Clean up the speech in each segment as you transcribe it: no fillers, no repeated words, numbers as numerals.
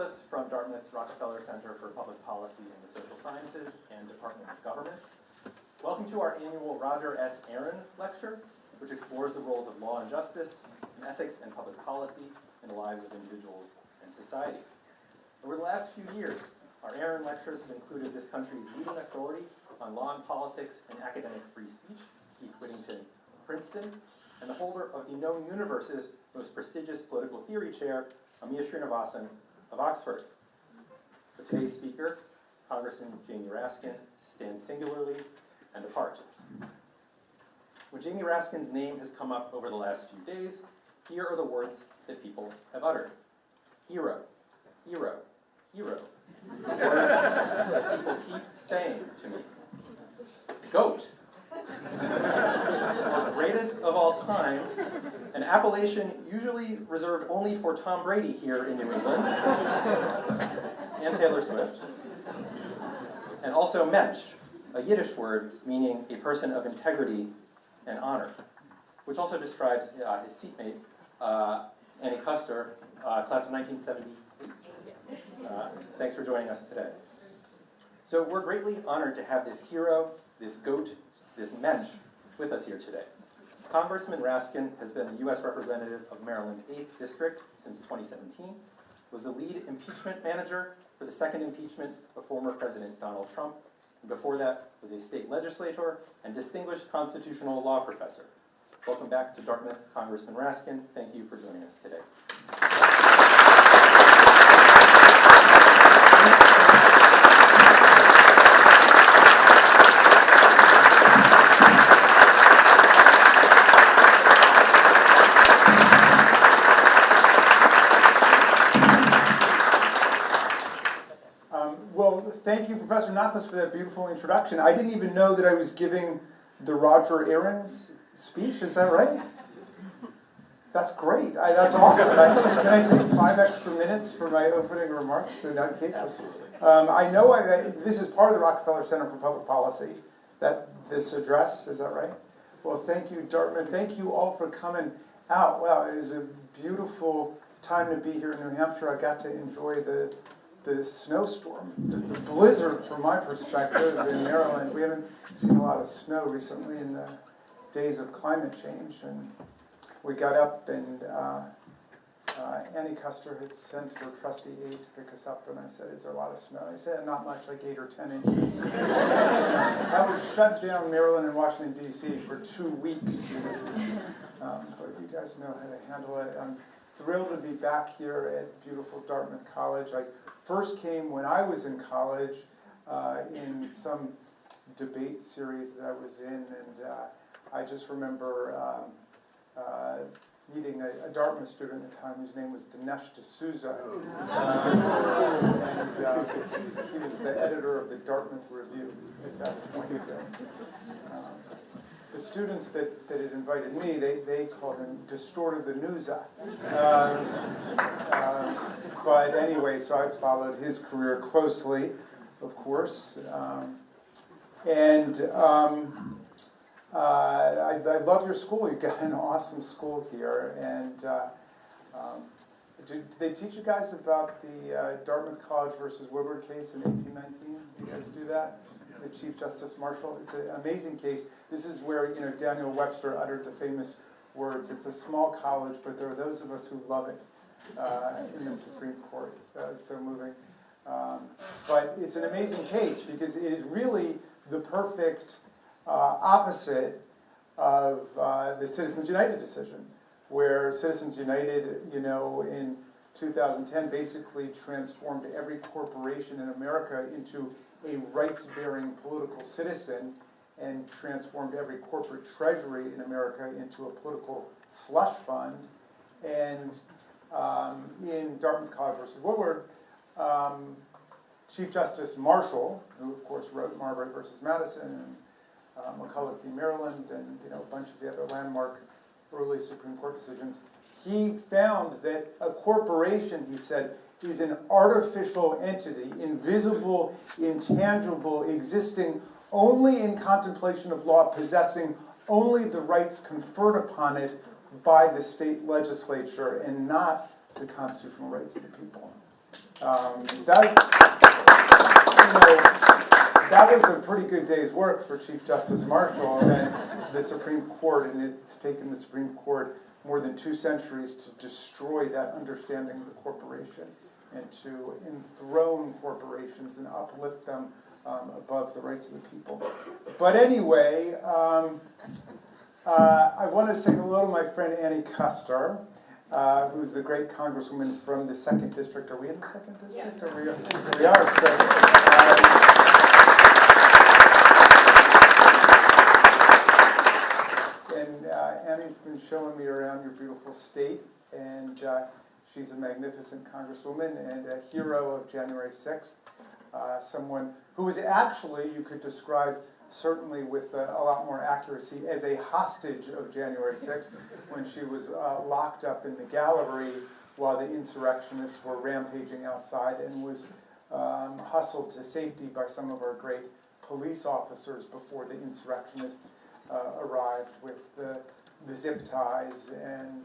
Nachlis from Dartmouth's Rockefeller Center for Public Policy and the Social Sciences and Department of Government. Welcome to our annual Roger S. Aaron Lecture, which explores the roles of law and justice, and ethics and public policy in the lives of individuals and society. Over the last few years, our Aaron Lectures have included this country's leading authority on law and politics and academic free speech, Keith Whittington of Princeton, and the holder of the known universe's most prestigious political theory chair, Amir Srinivasan of Oxford. For today's speaker, Congressman Jamie Raskin, stands singularly and apart. When Jamie Raskin's name has come up over the last few days, here are the words that people have uttered. Hero, hero, hero is the word that people keep saying to me. Goat, or greatest of all time, an appellation usually reserved only for Tom Brady here in New England, and Taylor Swift. And also mensch, a Yiddish word meaning a person of integrity and honor, which also describes his seatmate, Annie Custer, class of 1978. Thanks for joining us today. So we're greatly honored to have this hero, this goat, this mensch with us here today. Congressman Raskin has been the U.S. representative of Maryland's 8th District since 2017, was the lead impeachment manager for the second impeachment of former President Donald Trump, and before that was a state legislator and distinguished constitutional law professor. Welcome back to Dartmouth, Congressman Raskin. Thank you for joining us today. Thank you, Professor Nachlis, for that beautiful introduction. I didn't even know that I was giving the Roger Aaron's speech. Is that right? That's great. That's awesome. Can I take 5 extra minutes for my opening remarks in that case? Absolutely. I know this is part of the Rockefeller Center for Public Policy, this address. Is that right? Well, thank you, Dartmouth. Thank you all for coming out. Wow, it is a beautiful time to be here in New Hampshire. I got to enjoy the snowstorm, the blizzard from my perspective in Maryland. We haven't seen a lot of snow recently in the days of climate change. And we got up and Annie Custer had sent her trusty aide to pick us up, and I said, "Is there a lot of snow?" I said, "Not much, like 8 or 10 inches." I was shut down Maryland and Washington, D.C. for 2 weeks. But you guys know how to handle it. I'm thrilled to be back here at beautiful Dartmouth College. I first came when I was in college in some debate series that I was in, and I just remember meeting a Dartmouth student at the time whose name was Dinesh D'Souza. He was the editor of the Dartmouth Review at that point. The students that had invited me, they called him Distorted the Newsa. But anyway, so I followed his career closely, of course. I love your school. You've got an awesome school here. And did they teach you guys about the Dartmouth College versus Woodward case in 1819? Did you guys do that? The Chief Justice Marshall. It's an amazing case. This is where Daniel Webster uttered the famous words. It's a small college, but there are those of us who love it in the Supreme Court. So moving. But it's an amazing case because it is really the perfect opposite of the Citizens United decision, where Citizens United, in 2010 basically transformed every corporation in America into a rights-bearing political citizen and transformed every corporate treasury in America into a political slush fund. And in Dartmouth College versus Woodward, Chief Justice Marshall, who of course wrote Marbury versus Madison and McCulloch v. Maryland and a bunch of the other landmark early Supreme Court decisions, he found that a corporation, he said, is an artificial entity, invisible, intangible, existing only in contemplation of law, possessing only the rights conferred upon it by the state legislature and not the constitutional rights of the people. That was a pretty good day's work for Chief Justice Marshall and the Supreme Court, and it's taken the Supreme Court more than 2 centuries to destroy that understanding of the corporation and to enthrone corporations and uplift them above the rights of the people. But anyway, I want to say hello to my friend Annie Custer, who's the great congresswoman from the 2nd District. Are we in the 2nd District? Yes. We are. So, and Annie's been showing me around your beautiful state, and she's a magnificent congresswoman and a hero of January 6th. Someone who was actually, you could describe certainly with a lot more accuracy, as a hostage of January 6th when she was locked up in the gallery while the insurrectionists were rampaging outside and was hustled to safety by some of our great police officers before the insurrectionists arrived with the zip ties and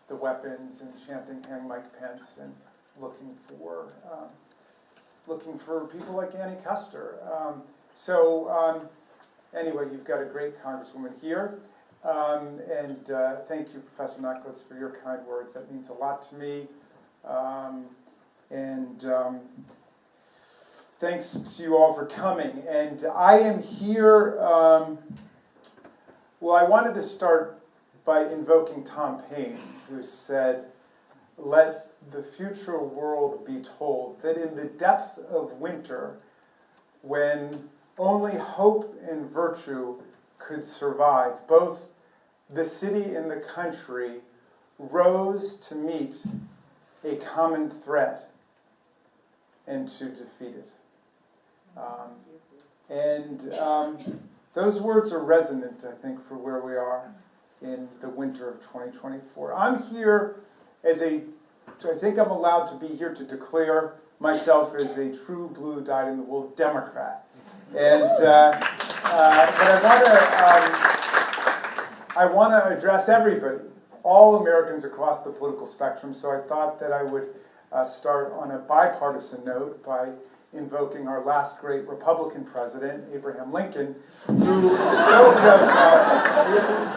the weapons and chanting "Hang Mike Pence" and looking for people like Annie Custer. Anyway, you've got a great congresswoman here, and thank you, Professor Nachlis, for your kind words. That means a lot to me, thanks to you all for coming. And I am here, well, I wanted to start by invoking Tom Paine, who said, "Let the future world be told that in the depth of winter, when only hope and virtue could survive, both the city and the country rose to meet a common threat and to defeat it." Those words are resonant, I think, for where we are in the winter of 2024. I'm here as I think I'm allowed to be here to declare myself as a true blue, dyed-in-the-wool Democrat. And but I want to address everybody, all Americans across the political spectrum. So I thought that I would start on a bipartisan note by invoking our last great Republican president, Abraham Lincoln, who spoke of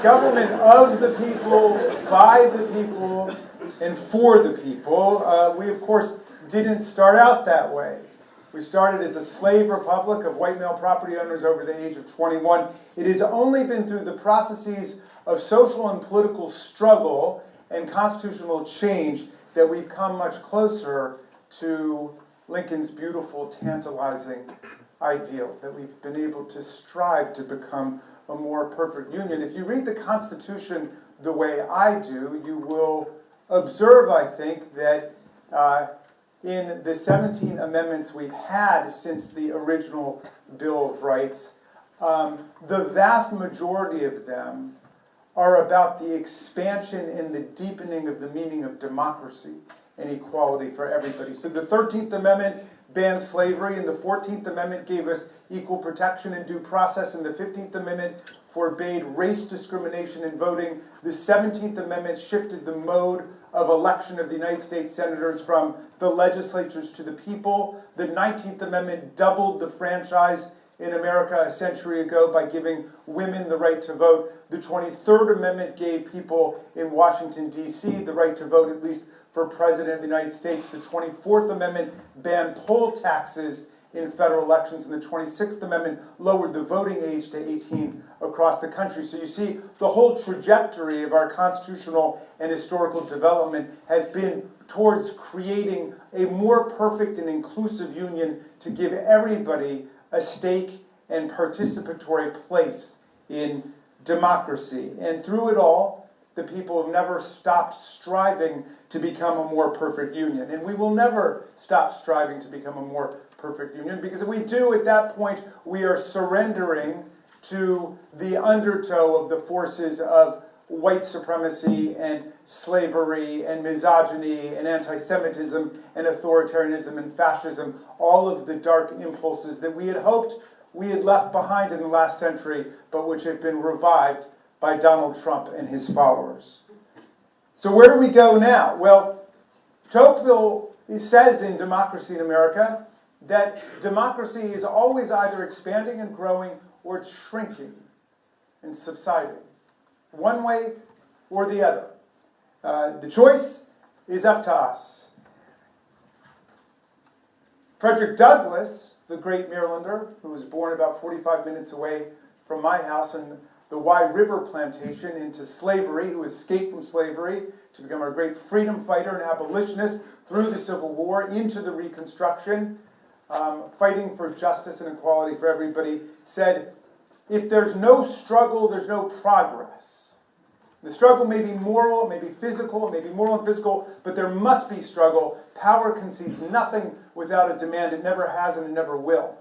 government of the people, by the people, and for the people. We, of course, didn't start out that way. We started as a slave republic of white male property owners over the age of 21. It has only been through the processes of social and political struggle and constitutional change that we've come much closer to Lincoln's beautiful, tantalizing ideal, that we've been able to strive to become a more perfect union. If you read the Constitution the way I do, you will observe, I think, that in the 17 amendments we've had since the original Bill of Rights, the vast majority of them are about the expansion and the deepening of the meaning of democracy and equality for everybody. So the 13th Amendment banned slavery, and the 14th Amendment gave us equal protection and due process, and the 15th Amendment forbade race discrimination in voting. The 17th Amendment shifted the mode of election of the United States senators from the legislatures to the people. The 19th Amendment doubled the franchise in America a century ago by giving women the right to vote. The 23rd Amendment gave people in Washington, D.C. the right to vote, at least for President of the United States. The 24th Amendment banned poll taxes in federal elections, and the 26th Amendment lowered the voting age to 18 across the country. So you see, the whole trajectory of our constitutional and historical development has been towards creating a more perfect and inclusive union to give everybody a stake and participatory place in democracy. And through it all, the people have never stopped striving to become a more perfect union. And we will never stop striving to become a more perfect union, because if we do, at that point, we are surrendering to the undertow of the forces of white supremacy and slavery and misogyny and anti-Semitism and authoritarianism and fascism, all of the dark impulses that we had hoped we had left behind in the last century, but which have been revived by Donald Trump and his followers. So where do we go now? Well, Tocqueville says in Democracy in America that democracy is always either expanding and growing or it's shrinking and subsiding, one way or the other. The choice is up to us. Frederick Douglass, the great Marylander, who was born about 45 minutes away from my house in the Wye River Plantation into slavery, who escaped from slavery to become a great freedom fighter and abolitionist through the Civil War into the Reconstruction, fighting for justice and equality for everybody, said, if there's no struggle, there's no progress. The struggle may be moral, it may be physical, it may be moral and physical, but there must be struggle. Power concedes nothing without a demand. It never has and it never will.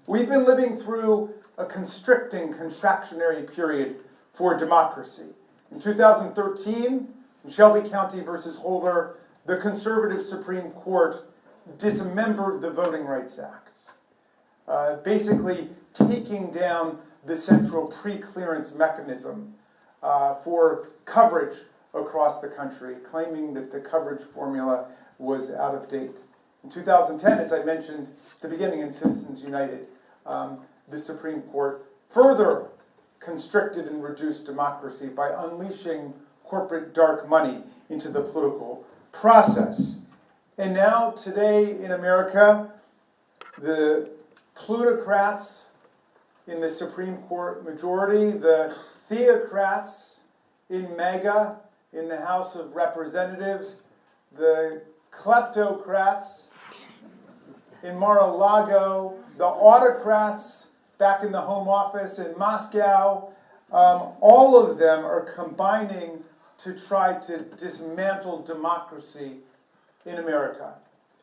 We've been living through a constricting, contractionary period for democracy. In 2013, in Shelby County versus Holder, the conservative Supreme Court dismembered the Voting Rights Act, basically taking down the central pre-clearance mechanism for coverage across the country, claiming that the coverage formula was out of date. In 2010, as I mentioned at the beginning in Citizens United, the Supreme Court further constricted and reduced democracy by unleashing corporate dark money into the political process. And now, today in America, the plutocrats in the Supreme Court majority, the theocrats in MAGA, in the House of Representatives, the kleptocrats in Mar-a-Lago, the autocrats back in the Home Office in Moscow, all of them are combining to try to dismantle democracy in America.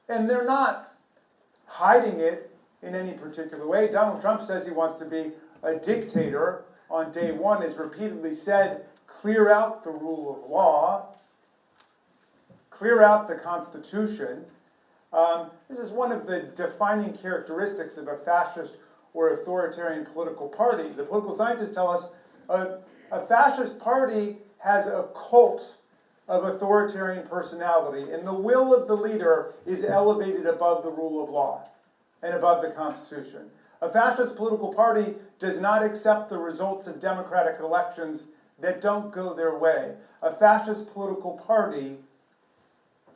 And they're not hiding it in any particular way. Donald Trump says he wants to be a dictator on day one, has repeatedly said, clear out the rule of law, clear out the Constitution. This is one of the defining characteristics of a fascist or authoritarian political party. The political scientists tell us a fascist party has a cult of authoritarian personality, and the will of the leader is elevated above the rule of law and above the Constitution. A fascist political party does not accept the results of democratic elections that don't go their way. A fascist political party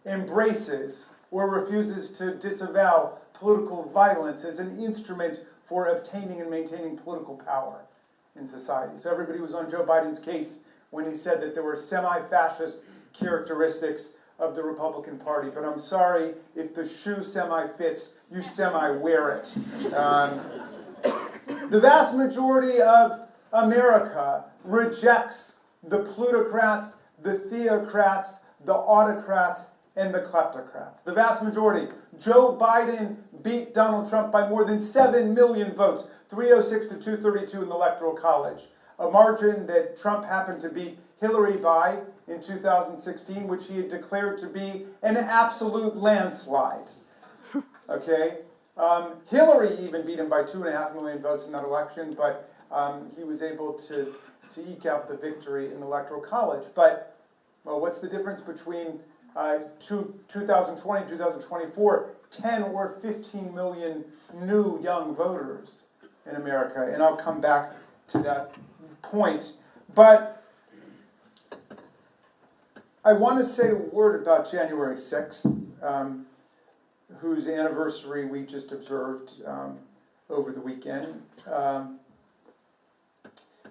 embraces or refuses to disavow political violence as an instrument for obtaining and maintaining political power in society. So everybody was on Joe Biden's case when he said that there were semi-fascist characteristics of the Republican Party. But I'm sorry, if the shoe semi-fits, you semi-wear it. The vast majority of America rejects the plutocrats, the theocrats, the autocrats, and the kleptocrats. The vast majority. Joe Biden beat Donald Trump by more than 7 million votes, 306 to 232 in the Electoral College, a margin that Trump happened to beat Hillary by in 2016, which he had declared to be an absolute landslide. Okay? Hillary even beat him by 2.5 million votes in that election, but he was able to eke out the victory in the Electoral College. But, well, what's the difference between 2020 and 2024? 10 or 15 million new young voters in America, and I'll come back to that point. But I want to say a word about January 6th, whose anniversary we just observed over the weekend.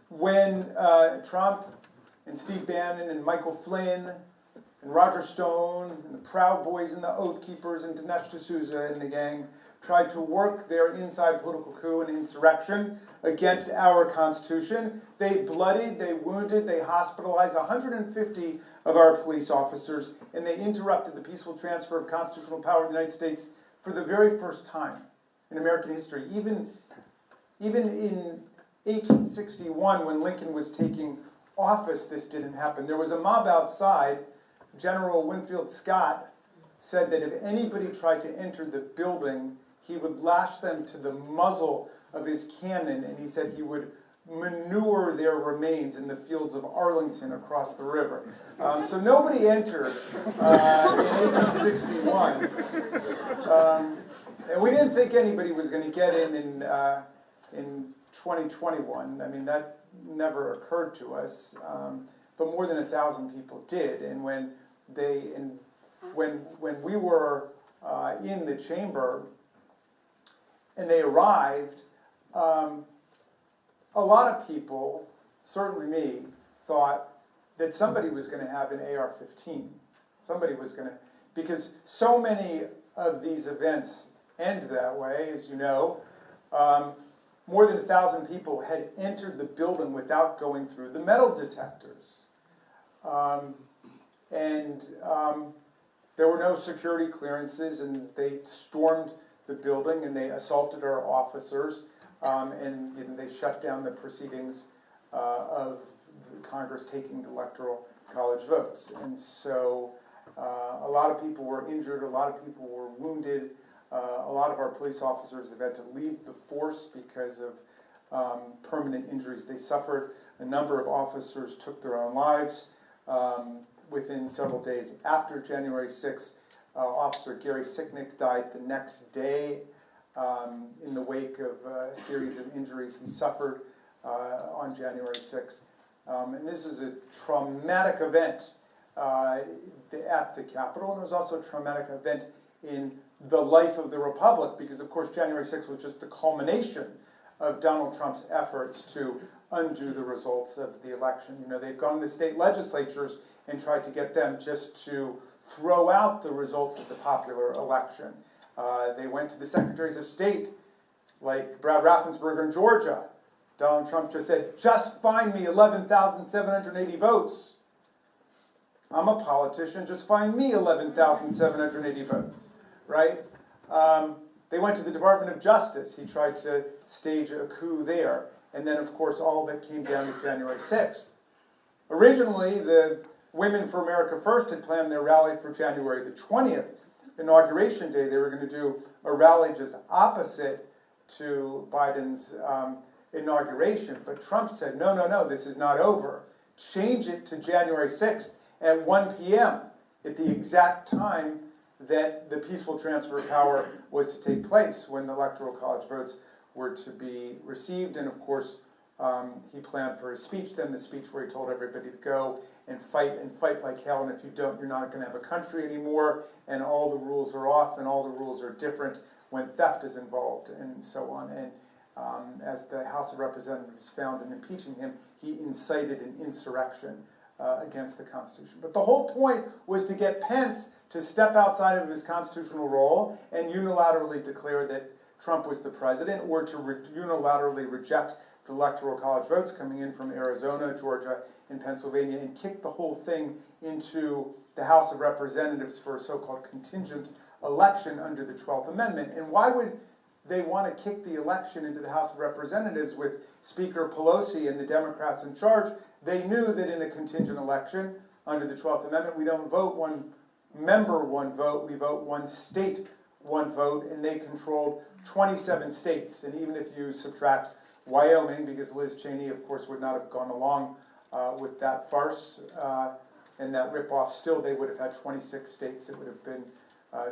When Trump and Steve Bannon and Michael Flynn and Roger Stone and the Proud Boys and the Oath Keepers and Dinesh D'Souza and the gang tried to work their inside political coup and insurrection against our Constitution, they bloodied, they wounded, they hospitalized 150 of our police officers, and they interrupted the peaceful transfer of constitutional power in the United States for the very first time in American history. Even in 1861, when Lincoln was taking office, this didn't happen. There was a mob outside. General Winfield Scott said that if anybody tried to enter the building, he would lash them to the muzzle of his cannon, and he said he would manure their remains in the fields of Arlington across the river. So nobody entered in 1861. And we didn't think anybody was going to get in 2021. I mean, that never occurred to us. But more than 1,000 people did. And when we were in the chamber and they arrived, a lot of people, certainly me, thought that somebody was going to have an AR-15. Somebody was going to, because so many of these events end that way, as you know. More than 1,000 people had entered the building without going through the metal detectors. There were no security clearances, and they stormed the building and they assaulted our officers, and they shut down the proceedings of the Congress taking the Electoral College votes. And so a lot of people were injured, a lot of people were wounded, a lot of our police officers have had to leave the force because of permanent injuries they suffered. A number of officers took their own lives. Within several days after January 6th, Officer Gary Sicknick died the next day in the wake of a series of injuries he suffered on January 6th. And this was a traumatic event at the Capitol, and it was also a traumatic event in the life of the Republic, because of course January 6th was just the culmination of Donald Trump's efforts to undo the results of the election. They've gone to the state legislatures and tried to get them just to throw out the results of the popular election. They went to the secretaries of state, like Brad Raffensperger in Georgia. Donald Trump just said, just find me 11,780 votes. I'm a politician, just find me 11,780 votes, right? They went to the Department of Justice. He tried to stage a coup there. And then, of course, all of it came down to January 6th. Originally, the Women for America First had planned their rally for January the 20th, Inauguration Day. They were going to do a rally just opposite to Biden's inauguration. But Trump said, no, no, no, this is not over. Change it to January 6th at 1 p.m., at the exact time that the peaceful transfer of power was to take place, when the Electoral College votes were to be received. And of course, he planned for his speech, then the speech where he told everybody to go and fight like hell, and if you don't, you're not going to have a country anymore, and all the rules are off, and all the rules are different when theft is involved, and so on. And as the House of Representatives found in impeaching him, he incited an insurrection against the Constitution. But the whole point was to get Pence to step outside of his constitutional role and unilaterally declare that Trump was the president, or to unilaterally reject the Electoral College votes coming in from Arizona, Georgia, and Pennsylvania, and kick the whole thing into the House of Representatives for a so-called contingent election under the 12th Amendment. And why would they want to kick the election into the House of Representatives with Speaker Pelosi and the Democrats in charge? They knew that in a contingent election under the 12th Amendment, we don't vote one member, one vote, we vote one state, one vote, and they controlled 27 states. And even if you subtract Wyoming, because Liz Cheney, of course, would not have gone along with that farce and that ripoff, still they would have had 26 states. It would have been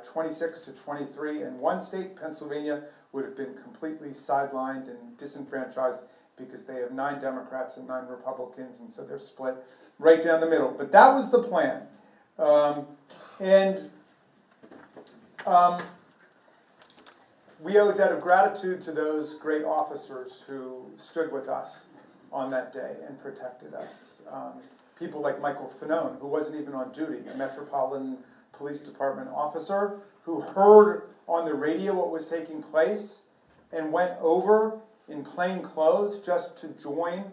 26 to 23 in one state. Pennsylvania would have been completely sidelined and disenfranchised because they have 9 Democrats and 9 Republicans, and so they're split right down the middle. But that was the plan. We owe a debt of gratitude to those great officers who stood with us on that day and protected us. People like Michael Fanone, who wasn't even on duty, a Metropolitan Police Department officer who heard on the radio what was taking place and went over in plain clothes just to join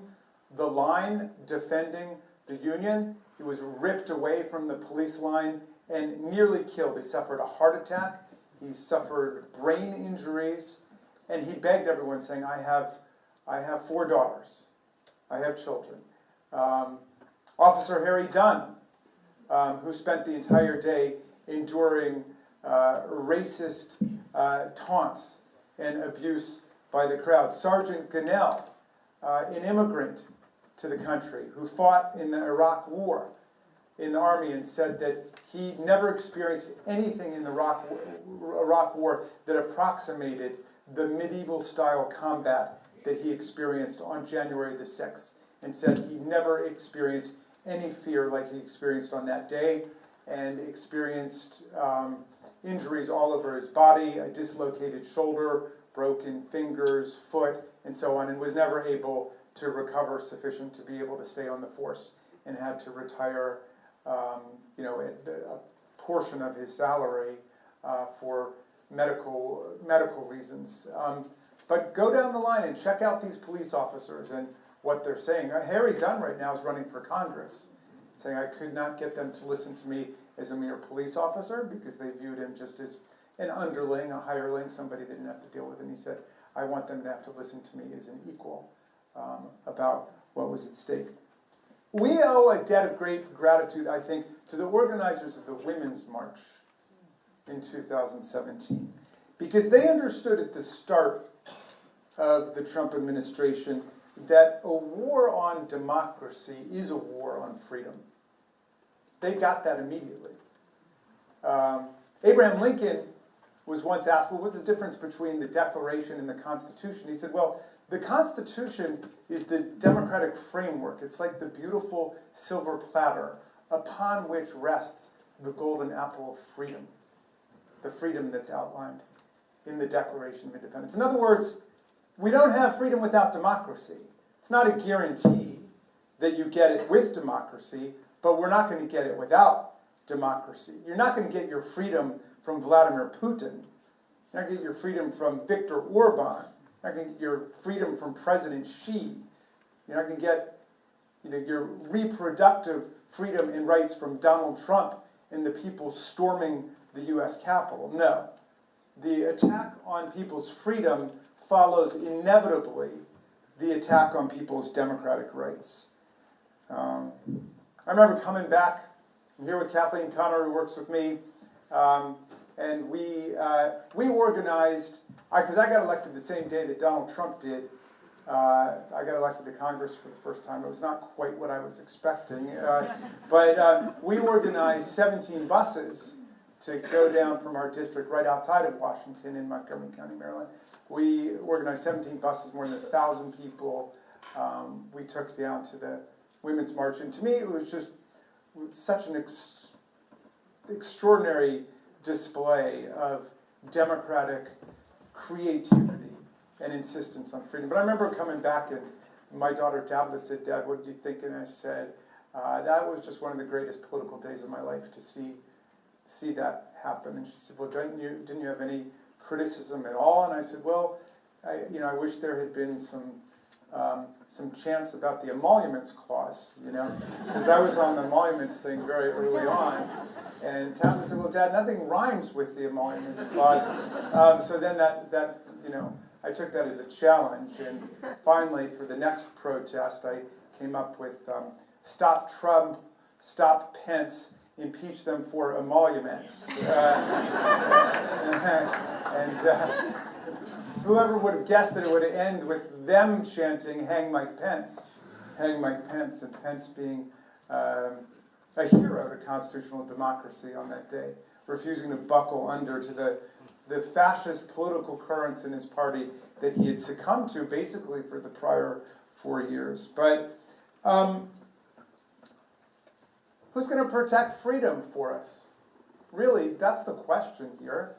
the line defending the Union. He was ripped away from the police line and nearly killed. He suffered a heart attack. He suffered brain injuries, and he begged everyone, saying, I have 4 daughters. I have children. Officer Harry Dunn, who spent the entire day enduring racist taunts and abuse by the crowd. Sergeant Gunnell, an immigrant to the country who fought in the Iraq War in the army and said that he never experienced anything in the Iraq War that approximated the medieval-style combat that he experienced on January the 6th, and said he never experienced any fear like he experienced on that day, and experienced injuries all over his body, a dislocated shoulder, broken fingers, foot, and so on, and was never able to recover sufficient to be able to stay on the force, and had to retire a portion of his salary for medical reasons. But go down the line and check out these police officers and what they're saying. Harry Dunn right now is running for Congress, saying I could not get them to listen to me as a mere police officer because they viewed him just as an underling, a hireling, somebody they didn't have to deal with. And he said, I want them to have to listen to me as an equal about what was at stake. We owe a debt of great gratitude, I think, to the organizers of the Women's March in 2017, because they understood at the start of the Trump administration that a war on democracy is a war on freedom. They got that immediately. Abraham Lincoln was once asked, well, what's the difference between the Declaration and the Constitution? He said, well, the Constitution is the democratic framework. It's like the beautiful silver platter upon which rests the golden apple of freedom, the freedom that's outlined in the Declaration of Independence. In other words, we don't have freedom without democracy. It's not a guarantee that you get it with democracy, but we're not going to get it without democracy. You're not going to get your freedom from Vladimir Putin. You're not going to get your freedom from Viktor Orban. You're not going to get your freedom from President Xi. You're not going to get your reproductive freedom and rights from Donald Trump and the people storming the U.S. Capitol. No. The attack on people's freedom follows inevitably the attack on people's democratic rights. I remember coming back, I'm here with Kathleen Connor, who works with me, and we organized, because I got elected the same day that Donald Trump did. I got elected to Congress for the first time. It was not quite what I was expecting, but we organized 17 buses to go down from our district right outside of Washington in Montgomery County, Maryland. We organized 17 buses, more than 1,000 people. We took down to the Women's March, and to me it was just such an extraordinary display of democratic creativity and insistence on freedom. But I remember coming back, and my daughter Tabitha said, Dad, what do you think? And I said, that was just one of the greatest political days of my life to see that happen. And she said, well, didn't you have any criticism at all? And I said, well, I wish there had been some chance about the emoluments clause, because I was on the emoluments thing very early on. And Tabitha said, well, Dad, nothing rhymes with the emoluments clause. So then I took that as a challenge. And finally, for the next protest, I came up with Stop Trump, Stop Pence, Impeach them for emoluments. Whoever would have guessed that it would end with them chanting, hang Mike Pence, and Pence being a hero to constitutional democracy on that day, refusing to buckle under to the fascist political currents in his party that he had succumbed to basically for the prior 4 years. But who's going to protect freedom for us? Really, that's the question here.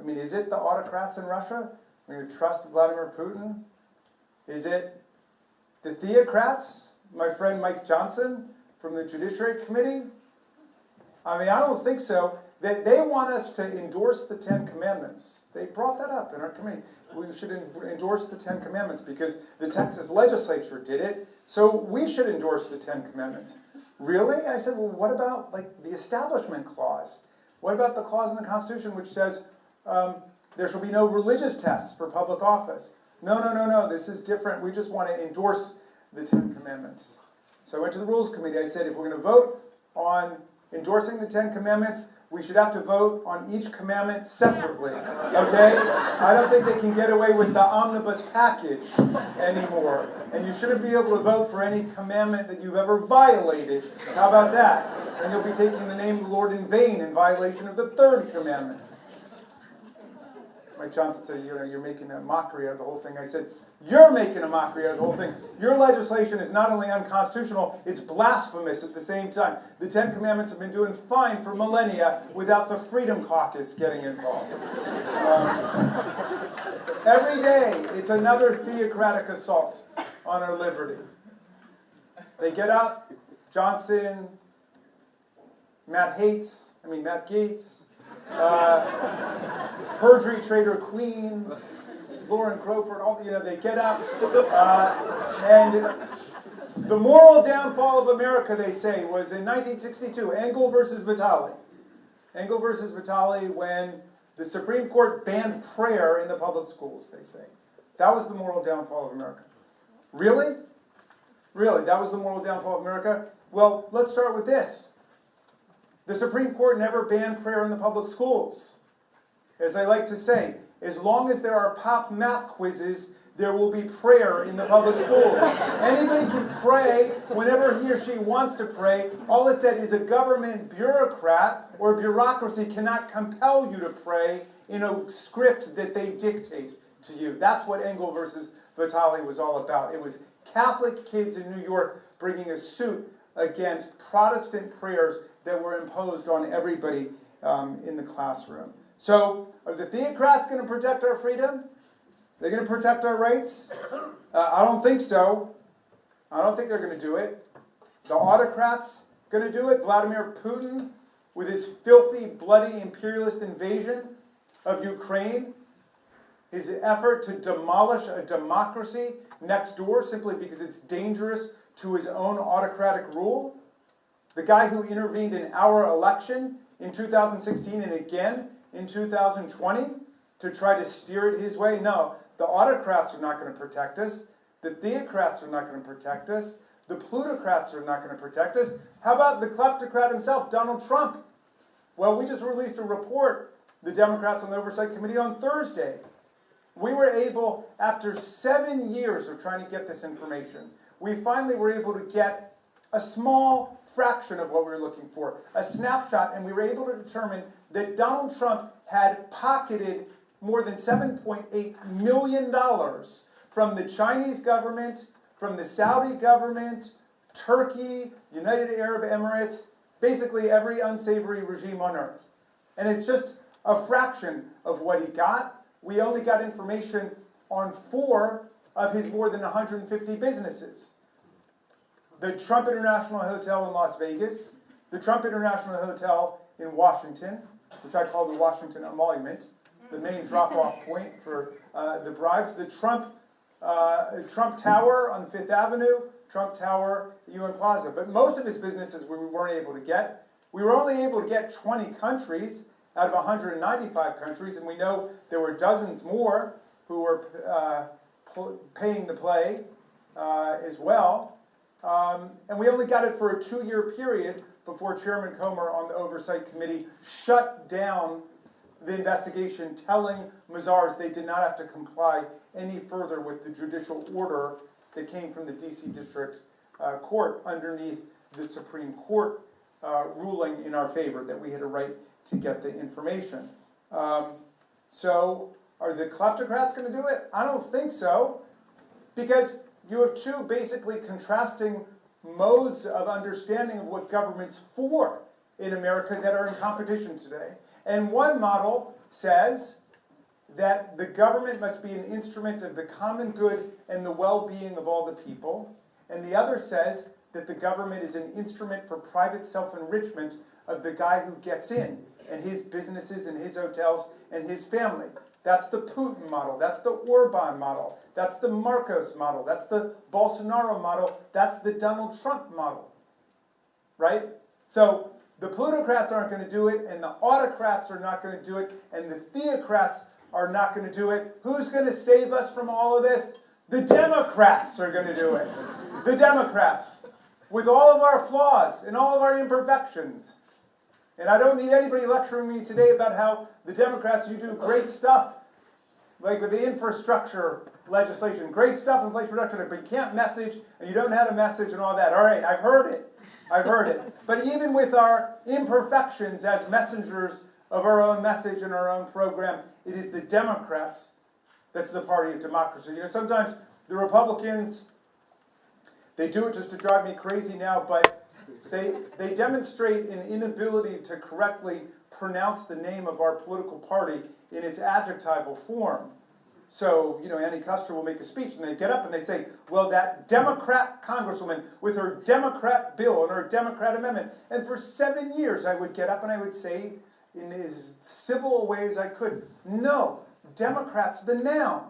I mean, is it the autocrats in Russia? Are we going to trust Vladimir Putin? Is it the theocrats, my friend Mike Johnson from the Judiciary Committee? I mean, I don't think so. They want us to endorse the 10 Commandments. They brought that up in our committee. We should endorse the 10 Commandments because the Texas legislature did it, so we should endorse the 10 Commandments. Really? I said, well, what about the Establishment Clause? What about the clause in the Constitution which says there shall be no religious tests for public office? No, this is different. We just want to endorse the 10 Commandments. So I went to the Rules Committee. I said, if we're going to vote on endorsing the 10 Commandments, we should have to vote on each commandment separately, okay? I don't think they can get away with the omnibus package anymore. And you shouldn't be able to vote for any commandment that you've ever violated. How about that? And you'll be taking the name of the Lord in vain in violation of the third commandment. Mike Johnson said, you're making a mockery out of the whole thing. I said, you're making a mockery out of the whole thing. Your legislation is not only unconstitutional, it's blasphemous at the same time. The Ten Commandments have been doing fine for millennia without the Freedom Caucus getting involved. Every day, it's another theocratic assault on our liberty. They get up, Johnson, Matt Gaetz, perjury trader Queen, Lauren Cropper, all they get up, and the moral downfall of America, they say, was in 1962, Engel versus Vitale. Engel versus Vitale, when the Supreme Court banned prayer in the public schools, they say. That was the moral downfall of America. Really? Really, that was the moral downfall of America? Well, let's start with this. The Supreme Court never banned prayer in the public schools. As I like to say, as long as there are pop math quizzes, there will be prayer in the public schools. Anybody can pray whenever he or she wants to pray. All it said is a government bureaucrat or bureaucracy cannot compel you to pray in a script that they dictate to you. That's what Engel versus Vitale was all about. It was Catholic kids in New York bringing a suit against Protestant prayers that were imposed on everybody in the classroom. So, are the theocrats going to protect our freedom? They're going to protect our rights? I don't think so. I don't think they're going to do it. The autocrats going to do it? Vladimir Putin, with his filthy, bloody, imperialist invasion of Ukraine, his effort to demolish a democracy next door simply because it's dangerous to his own autocratic rule. The guy who intervened in our election in 2016 and again in 2020 to try to steer it his way. No, the autocrats are not going to protect us. The theocrats are not going to protect us. The plutocrats are not going to protect us. How about the kleptocrat himself, Donald Trump? Well, we just released a report, the Democrats on the Oversight Committee, on Thursday. We were able, after 7 years of trying to get this information, we finally were able to get a small fraction of what we were looking for, a snapshot, and we were able to determine that Donald Trump had pocketed more than $7.8 million from the Chinese government, from the Saudi government, Turkey, United Arab Emirates, basically every unsavory regime on earth. And it's just a fraction of what he got. We only got information on 4 of his more than 150 businesses. The Trump International Hotel in Las Vegas, the Trump International Hotel in Washington, which I call the Washington Emolument, the main drop-off point for the bribes, the Trump Tower on Fifth Avenue, Trump Tower at UN Plaza. But most of his businesses we weren't able to get. We were only able to get 20 countries out of 195 countries, and we know there were dozens more who were paying to play as well. And we only got it for a 2-year period before Chairman Comer on the Oversight Committee shut down the investigation, telling Mazars they did not have to comply any further with the judicial order that came from the D.C. District Court underneath the Supreme Court ruling in our favor that we had a right to get the information. So are the kleptocrats going to do it? I don't think so, because you have 2 basically contrasting modes of understanding of what government's for in America that are in competition today. And one model says that the government must be an instrument of the common good and the well-being of all the people. And the other says that the government is an instrument for private self-enrichment of the guy who gets in, and his businesses and his hotels and his family. That's the Putin model. That's the Orban model. That's the Marcos model. That's the Bolsonaro model. That's the Donald Trump model. Right? So the plutocrats aren't going to do it, and the autocrats are not going to do it, and the theocrats are not going to do it. Who's going to save us from all of this? The Democrats are going to do it. The Democrats, with all of our flaws and all of our imperfections. And I don't need anybody lecturing me today about how the Democrats, you do great stuff, like with the infrastructure legislation, great stuff, Inflation Reduction Act, but you can't message, and you don't know how to message and all that. All right, I've heard it. I've heard it. But even with our imperfections as messengers of our own message and our own program, it is the Democrats that's the party of democracy. You know, sometimes the Republicans, they do it just to drive me crazy now, but they demonstrate an inability to correctly pronounce the name of our political party in its adjectival form. So, you know, Annie Custer will make a speech and they get up and they say, well, that Democrat congresswoman with her Democrat bill and her Democrat amendment. And for 7 years I would get up and I would say in as civil a way as I could, no, Democrat's the noun,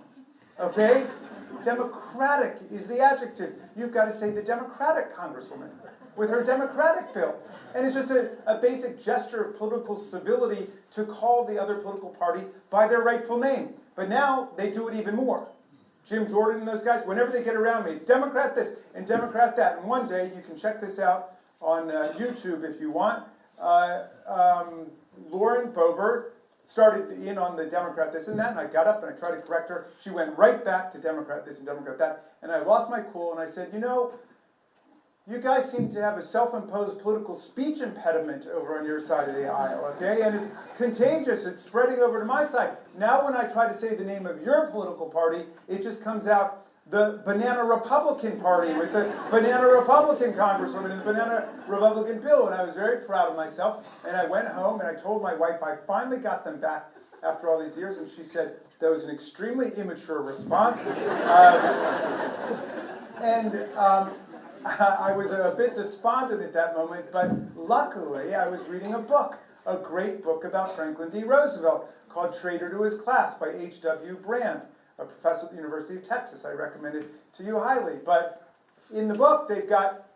okay? Democratic is the adjective. You've got to say the Democratic congresswoman with her Democratic bill. And it's just a basic gesture of political civility to call the other political party by their rightful name. But now they do it even more. Jim Jordan and those guys, whenever they get around me, it's Democrat this and Democrat that. And one day, you can check this out on YouTube if you want, Lauren Boebert started in on the Democrat this and that, and I got up and I tried to correct her. She went right back to Democrat this and Democrat that, and I lost my cool and I said, you know, you guys seem to have a self-imposed political speech impediment over on your side of the aisle, okay? And it's contagious, it's spreading over to my side. Now when I try to say the name of your political party, it just comes out the Banana Republican Party with the Banana Republican Congresswoman and the Banana Republican bill. And I was very proud of myself. And I went home and I told my wife I finally got them back after all these years. And she said that was an extremely immature response. I was a bit despondent at that moment, but luckily I was reading a book, a great book about Franklin D. Roosevelt called Traitor to His Class by H.W. Brand, a professor at the University of Texas. I recommend it to you highly. But in the book, they've got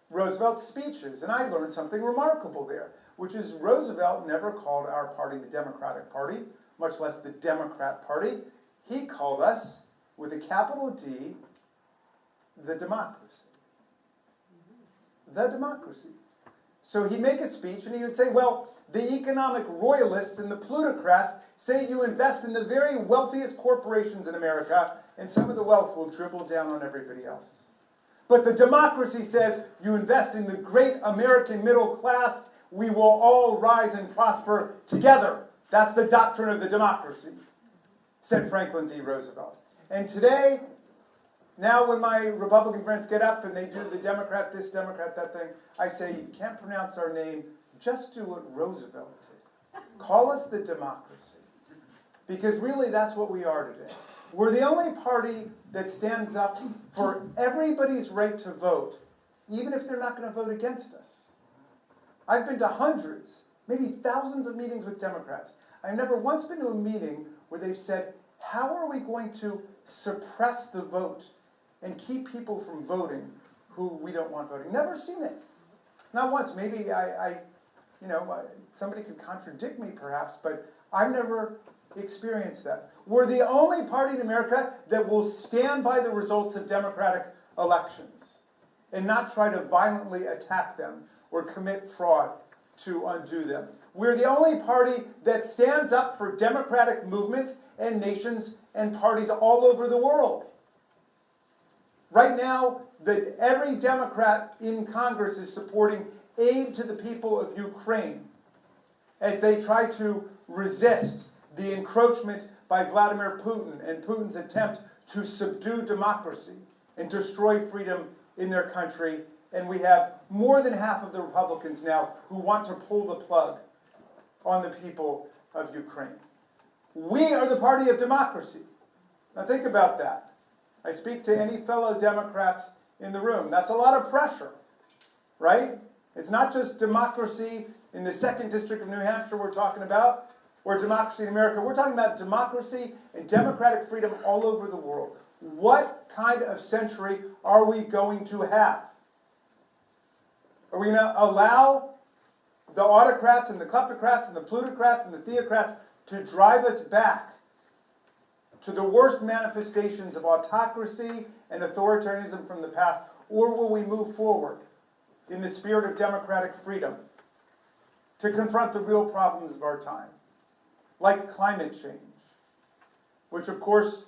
Roosevelt's speeches, and I learned something remarkable there, which is Roosevelt never called our party the Democratic Party, much less the Democrat Party. He called us, with a capital D, the democracy. The democracy. So he'd make a speech and he would say, well, the economic royalists and the plutocrats say you invest in the very wealthiest corporations in America and some of the wealth will dribble down on everybody else. But the democracy says you invest in the great American middle class, we will all rise and prosper together. That's the doctrine of the democracy, said Franklin D. Roosevelt. And today, now when my Republican friends get up and they do the Democrat this, Democrat that thing, I say, you can't pronounce our name, just do what Roosevelt did. Call us the democracy. Because really that's what we are today. We're the only party that stands up for everybody's right to vote, even if they're not going to vote against us. I've been to hundreds, maybe thousands of meetings with Democrats. I've never once been to a meeting where they've said, how are we going to suppress the vote and keep people from voting who we don't want voting? Never seen it. Not once. Maybe somebody could contradict me perhaps, but I've never experienced that. We're the only party in America that will stand by the results of democratic elections and not try to violently attack them or commit fraud to undo them. We're the only party that stands up for democratic movements and nations and parties all over the world. Right now, every Democrat in Congress is supporting aid to the people of Ukraine as they try to resist the encroachment by Vladimir Putin and Putin's attempt to subdue democracy and destroy freedom in their country. And we have more than half of the Republicans now who want to pull the plug on the people of Ukraine. We are the party of democracy. Now think about that. I speak to any fellow Democrats in the room. That's a lot of pressure, right? It's not just democracy in the 2nd District of New Hampshire we're talking about, or democracy in America. We're talking about democracy and democratic freedom all over the world. What kind of century are we going to have? Are we going to allow the autocrats and the kleptocrats and the plutocrats and the theocrats to drive us back to the worst manifestations of autocracy and authoritarianism from the past, or will we move forward in the spirit of democratic freedom to confront the real problems of our time, like climate change, which of course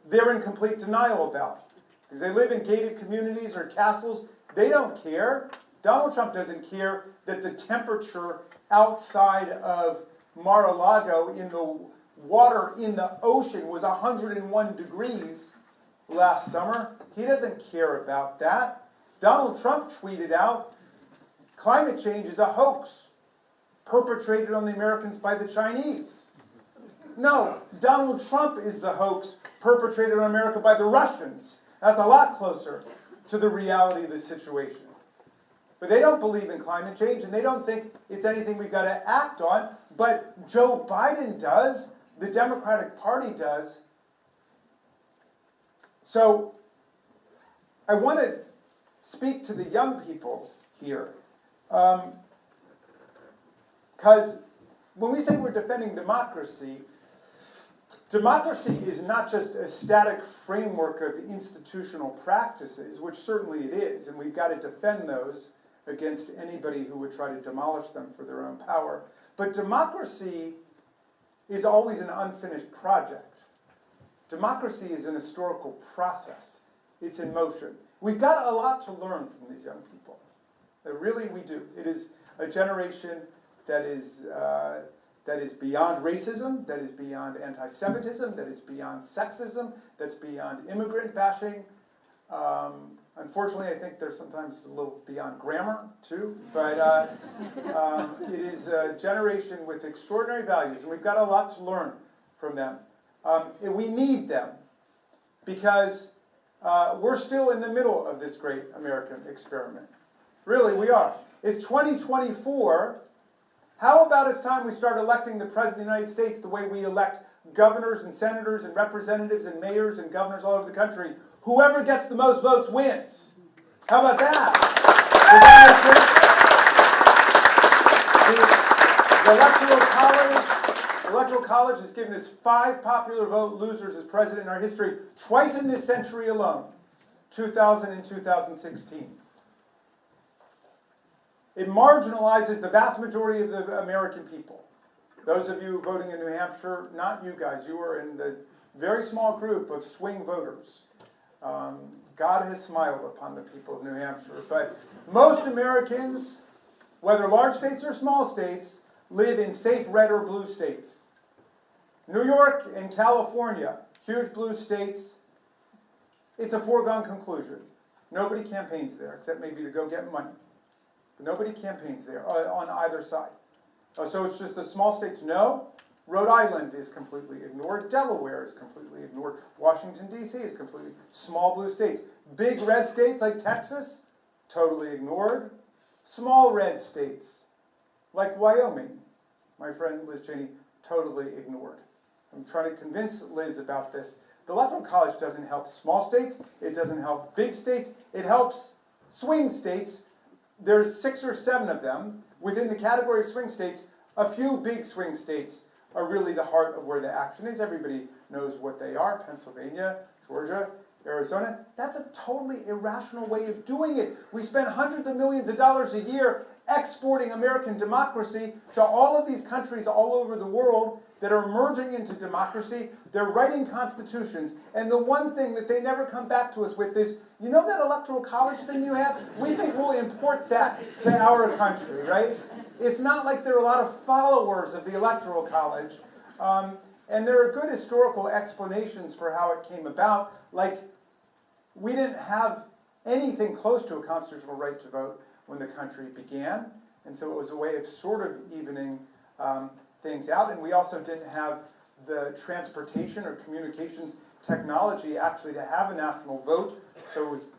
they're in complete denial about, because they live in gated communities or castles. They don't care. Donald Trump doesn't care that the temperature outside of Mar-a-Lago in the water in the ocean was 101 degrees last summer. He doesn't care about that. Donald Trump tweeted out, climate change is a hoax perpetrated on the Americans by the Chinese. No, Donald Trump is the hoax perpetrated on America by the Russians. That's a lot closer to the reality of the situation. But they don't believe in climate change, and they don't think it's anything we've got to act on. But Joe Biden does. The Democratic Party does. So I want to speak to the young people here. Because when we say we're defending democracy, democracy is not just a static framework of institutional practices, which certainly it is, and we've got to defend those against anybody who would try to demolish them for their own power. But democracy is always an unfinished project. Democracy is an historical process. It's in motion. We've got a lot to learn from these young people. Really, we do. It is a generation that is beyond racism, that is beyond anti-Semitism, that is beyond sexism, that's beyond immigrant bashing. Unfortunately, I think they're sometimes a little beyond grammar, too. But it is a generation with extraordinary values, and we've got a lot to learn from them. And we need them, because we're still in the middle of this great American experiment. Really, we are. It's 2024. How about it's time we start electing the President of the United States the way we elect governors and senators and representatives and mayors and governors all over the country? Whoever gets the most votes wins. How about that? The Electoral College has given us 5 popular vote losers as president in our history, twice in this century alone, 2000 and 2016. It marginalizes the vast majority of the American people. Those of you voting in New Hampshire, not you guys, you are in the very small group of swing voters. God has smiled upon the people of New Hampshire. But most Americans, whether large states or small states, live in safe red or blue states. New York and California, huge blue states, it's a foregone conclusion. Nobody campaigns there, except maybe to go get money. But nobody campaigns there on either side. So it's just the small states? No. Rhode Island is completely ignored. Delaware is completely ignored. Washington, D.C. is completely small blue states. Big red states like Texas, totally ignored. Small red states like Wyoming, my friend Liz Cheney, totally ignored. I'm trying to convince Liz about this. The Electoral College doesn't help small states. It doesn't help big states. It helps swing states. There's 6 or 7 of them. Within the category of swing states, a few big swing states are really the heart of where the action is. Everybody knows what they are: Pennsylvania, Georgia, Arizona. That's a totally irrational way of doing it. We spend hundreds of millions of dollars a year exporting American democracy to all of these countries all over the world that are merging into democracy. They're writing constitutions, and the one thing that they never come back to us with is, you know that Electoral College thing you have? We think we'll import that to our country, right? It's not like there are a lot of followers of the Electoral College, and there are good historical explanations for how it came about. Like, we didn't have anything close to a constitutional right to vote when the country began, and so it was a way of sort of evening things out. And we also didn't have the transportation or communications technology actually to have a national vote, so it was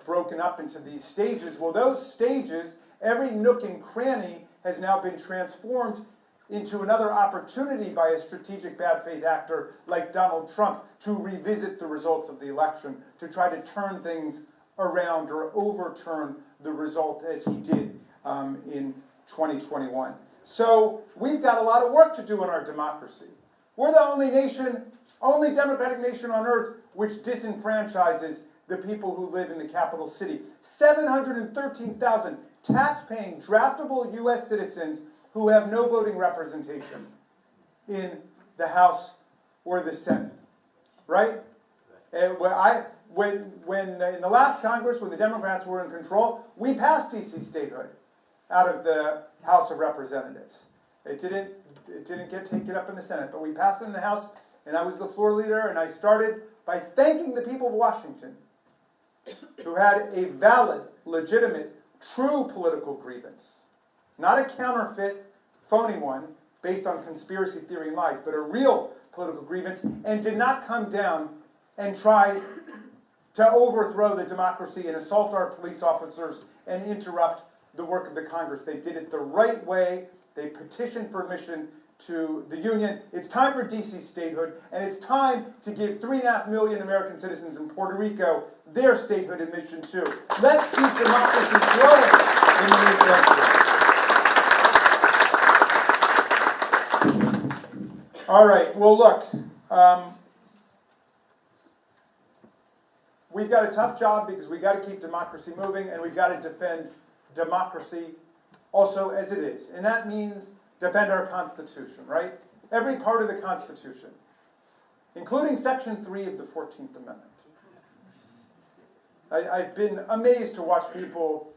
broken up into these stages. Well, those stages, every nook and cranny has now been transformed into another opportunity by a strategic bad faith actor like Donald Trump to revisit the results of the election, to try to turn things around or overturn the result as he did in 2021. So we've got a lot of work to do in our democracy. We're the only nation, only democratic nation on earth which disenfranchises the people who live in the capital city. 713,000 tax-paying, draftable U.S. citizens who have no voting representation in the House or the Senate, right? And when in the last Congress, when the Democrats were in control, we passed DC statehood out of the House of Representatives. It didn't get taken up in the Senate, but we passed it in the House, and I was the floor leader, and I started by thanking the people of Washington who had a valid, legitimate, true political grievance. Not a counterfeit, phony one based on conspiracy theory and lies, but a real political grievance, and did not come down and try to overthrow the democracy and assault our police officers and interrupt the work of the Congress. They did it the right way. They petitioned for admission to the Union. It's time for DC statehood, and it's time to give 3.5 million American citizens in Puerto Rico their statehood admission too. Let's keep democracy growing in the new century. All right, well look, we've got a tough job because we've got to keep democracy moving, and we've got to defend democracy also as it is. And that means defend our Constitution, right? Every part of the Constitution, including Section 3 of the 14th Amendment. I've been amazed to watch people,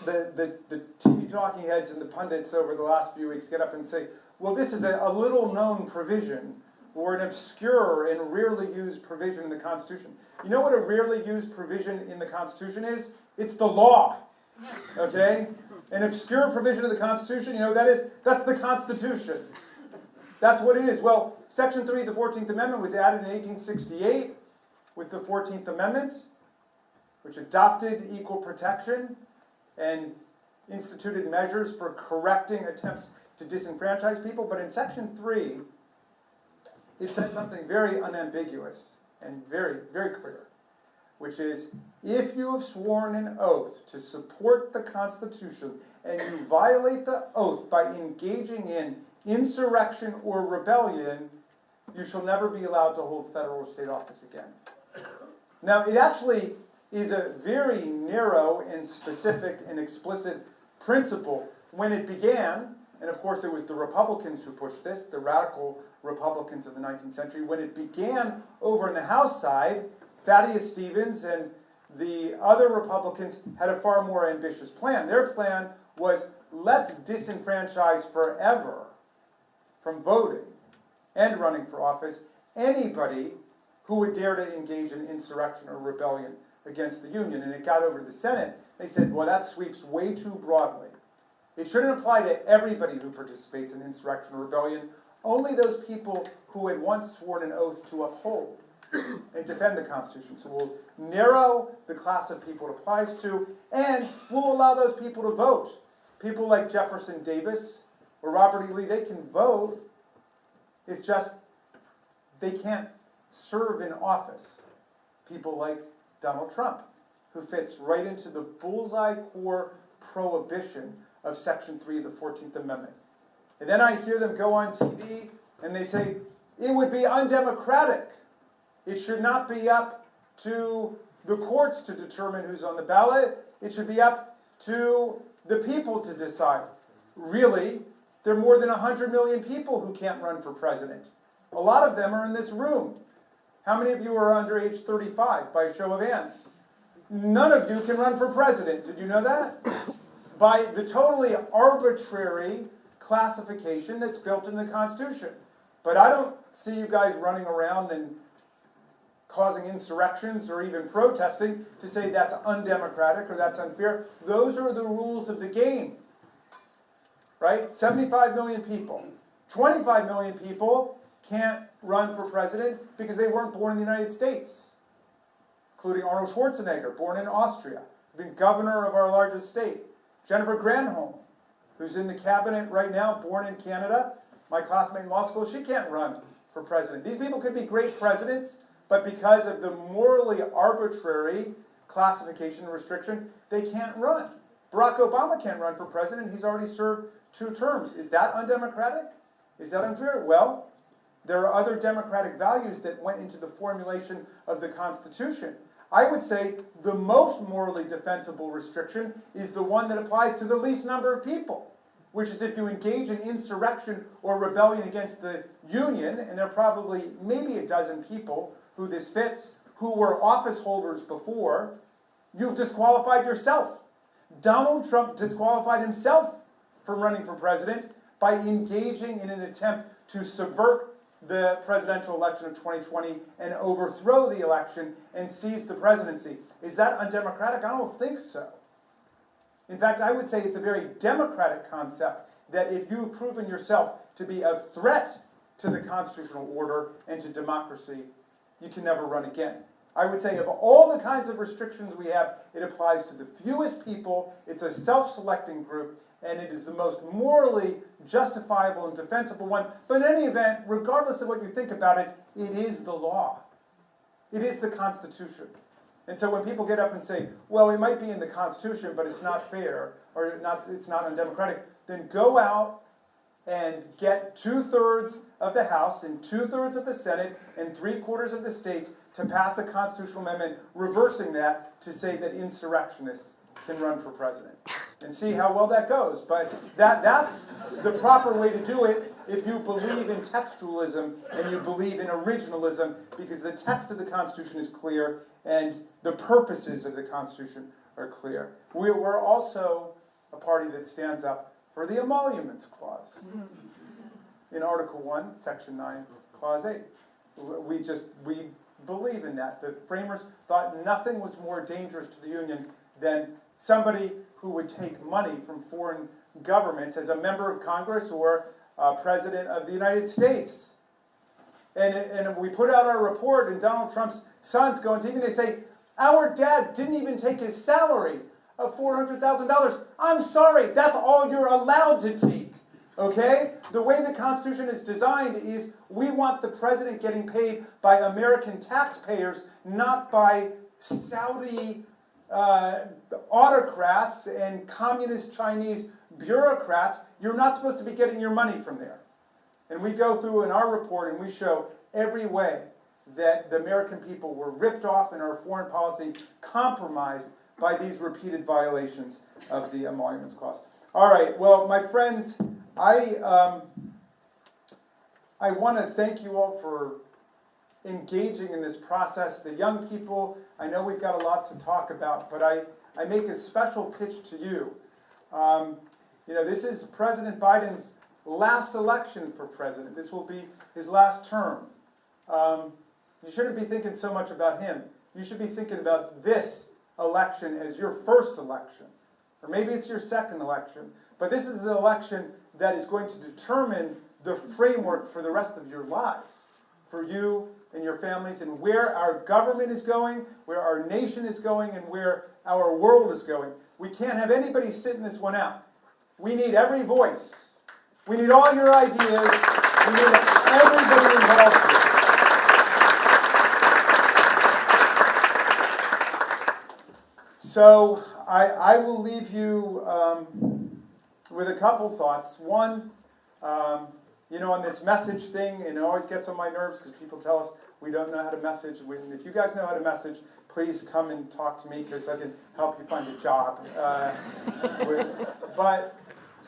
the TV talking heads and the pundits over the last few weeks get up and say, well, this is a little known provision or an obscure and rarely used provision in the Constitution. You know what a rarely used provision in the Constitution is? It's the law, okay? An obscure provision of the Constitution, you know what that is? That's the Constitution. That's what it is. Well, Section 3 of the 14th Amendment was added in 1868 with the 14th Amendment, which adopted equal protection and instituted measures for correcting attempts to disenfranchise people. But in Section 3, it said something very unambiguous and very, very clear, which is, if you have sworn an oath to support the Constitution and you violate the oath by engaging in insurrection or rebellion, you shall never be allowed to hold federal or state office again. Now, it actually is a very narrow and specific and explicit principle. When it began, and of course it was the Republicans who pushed this, the radical Republicans of the 19th century, when it began over in the House side, Thaddeus Stevens and the other Republicans had a far more ambitious plan. Their plan was, let's disenfranchise forever from voting and running for office anybody who would dare to engage in insurrection or rebellion against the Union. And it got over to the Senate. They said, well, that sweeps way too broadly. It shouldn't apply to everybody who participates in insurrection or rebellion, only those people who had once sworn an oath to uphold and defend the Constitution. So we'll narrow the class of people it applies to, and we'll allow those people to vote. People like Jefferson Davis or Robert E. Lee, they can vote. It's just they can't serve in office. People like Donald Trump, who fits right into the bullseye core prohibition of Section 3 of the 14th Amendment. And then I hear them go on TV and they say, it would be undemocratic. It should not be up to the courts to determine who's on the ballot. It should be up to the people to decide. Really, there are more than 100 million people who can't run for president. A lot of them are in this room. How many of you are under age 35, by a show of hands? None of you can run for president. Did you know that? By the totally arbitrary classification that's built into the Constitution. But I don't see you guys running around and causing insurrections or even protesting to say that's undemocratic or that's unfair. Those are the rules of the game, right? 75 million people. 25 million people can't run for president because they weren't born in the United States, including Arnold Schwarzenegger, born in Austria, been governor of our largest state. Jennifer Granholm, who's in the cabinet right now, born in Canada, my classmate in law school, she can't run for president. These people could be great presidents, but because of the morally arbitrary classification and restriction, they can't run. Barack Obama can't run for president. He's already served 2 terms. Is that undemocratic? Is that unfair? Well, there are other democratic values that went into the formulation of the Constitution. I would say the most morally defensible restriction is the one that applies to the least number of people, which is if you engage in insurrection or rebellion against the Union, and there are probably maybe a dozen people who this fits, who were office holders before, you've disqualified yourself. Donald Trump disqualified himself from running for president by engaging in an attempt to subvert the presidential election of 2020 and overthrow the election and seize the presidency. Is that undemocratic? I don't think so. In fact, I would say it's a very democratic concept that if you've proven yourself to be a threat to the constitutional order and to democracy, you can never run again. I would say of all the kinds of restrictions we have, it applies to the fewest people, it's a self-selecting group, and it is the most morally justifiable and defensible one. But in any event, regardless of what you think about it, it is the law. It is the Constitution. And so when people get up and say, well, it might be in the Constitution, but it's not fair, or it's not undemocratic, then go out and get 2/3 of the House and 2/3 of the Senate and 3/4 of the states to pass a constitutional amendment reversing that to say that insurrectionists can run for president. And see how well that goes. But that's the proper way to do it if you believe in textualism and you believe in originalism, because the text of the Constitution is clear and the purposes of the Constitution are clear. We're also a party that stands up for the Emoluments Clause in Article 1, Section 9, Clause 8. We believe in that. The framers thought nothing was more dangerous to the Union than somebody who would take money from foreign governments as a member of Congress or President of the United States. And we put out our report, and Donald Trump's sons go on TV and they say, our dad didn't even take his salary of $400,000. I'm sorry, that's all you're allowed to take, okay? The way the Constitution is designed is we want the president getting paid by American taxpayers, not by Saudi autocrats and communist Chinese bureaucrats. You're not supposed to be getting your money from there. And we go through in our report and we show every way that the American people were ripped off in our foreign policy, compromised by these repeated violations of the Emoluments Clause. All right, well, my friends, I want to thank you all for engaging in this process. The young people, I know we've got a lot to talk about, but I make a special pitch to you. This is President Biden's last election for president. This will be his last term. You shouldn't be thinking so much about him. You should be thinking about this election as your first election. Or maybe it's your second election. But this is the election that is going to determine the framework for the rest of your lives. For you and your families, and where our government is going, where our nation is going, and where our world is going. We can't have anybody sitting this one out. We need every voice. We need all your ideas. We need everybody involved here. So I will leave you with a couple thoughts. One, on this message thing, and it always gets on my nerves because people tell us we don't know how to message. If you guys know how to message, please come and talk to me because I can help you find a job. But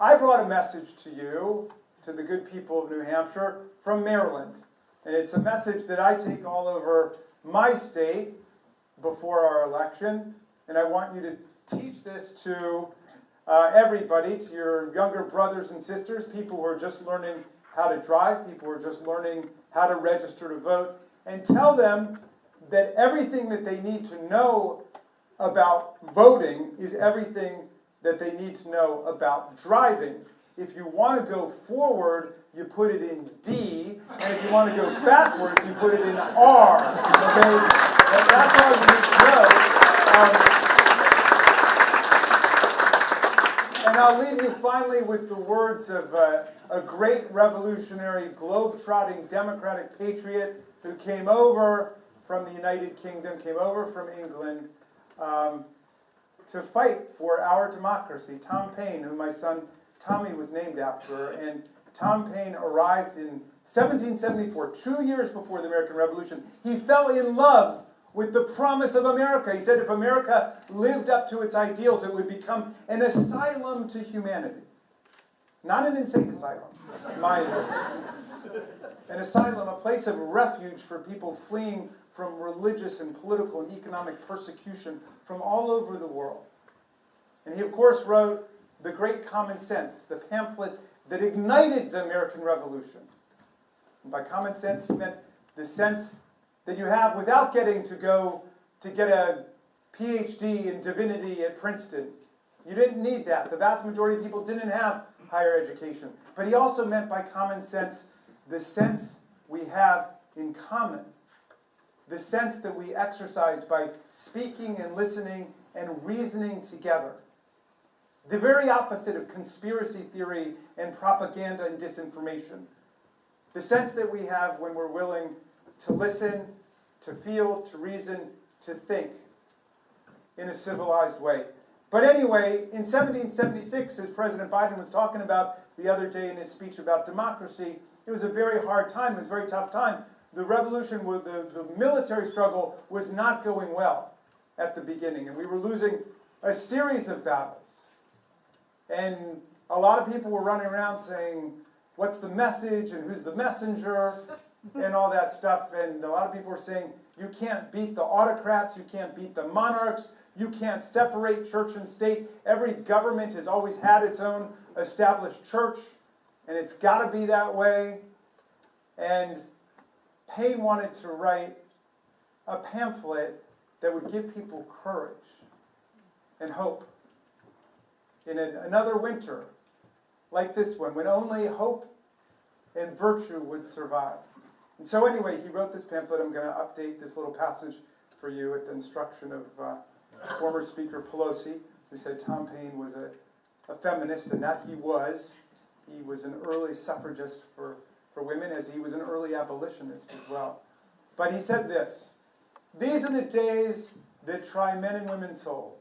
I brought a message to you, to the good people of New Hampshire, from Maryland. And it's a message that I take all over my state before our election. And I want you to teach this to everybody, to your younger brothers and sisters, people who are just learning how to drive, people who are just learning how to register to vote, and tell them that everything that they need to know about voting is everything that they need to know about driving. If you want to go forward, you put it in D, and if you want to go backwards, you put it in R. Okay? That's all you need to know. And I'll leave you finally with the words of a great revolutionary, globe-trotting democratic patriot who came over from the United Kingdom, came over from England to fight for our democracy. Tom Paine, who my son Tommy was named after. And Tom Paine arrived in 1774, 2 years before the American Revolution. He fell in love with the promise of America. He said if America lived up to its ideals, it would become an asylum to humanity. Not an insane asylum, mind you. An asylum, a place of refuge for people fleeing from religious and political and economic persecution from all over the world. And he, of course, wrote The Great Common Sense, the pamphlet that ignited the American Revolution. And by common sense, he meant the sense that you have without getting to go to get a PhD in divinity at Princeton. You didn't need that. The vast majority of people didn't have higher education. But he also meant by common sense the sense we have in common. The sense that we exercise by speaking and listening and reasoning together. The very opposite of conspiracy theory and propaganda and disinformation. The sense that we have when we're willing to listen, to feel, to reason, to think in a civilized way. But anyway, in 1776, as President Biden was talking about the other day in his speech about democracy, it was a very hard time, it was a very tough time. The revolution, the military struggle was not going well at the beginning, and we were losing a series of battles. And a lot of people were running around saying, what's the message, and who's the messenger, and all that stuff. And a lot of people were saying, you can't beat the autocrats, you can't beat the monarchs, you can't separate church and state. Every government has always had its own established church, and it's got to be that way. And Paine wanted to write a pamphlet that would give people courage and hope in another winter like this one, when only hope and virtue would survive. And so anyway, he wrote this pamphlet. I'm going to update this little passage for you at the instruction of former Speaker Pelosi, who said Tom Paine was a feminist, and that he was. He was an early suffragist for women, as he was an early abolitionist as well. But he said this: these are the days that try men and women's souls.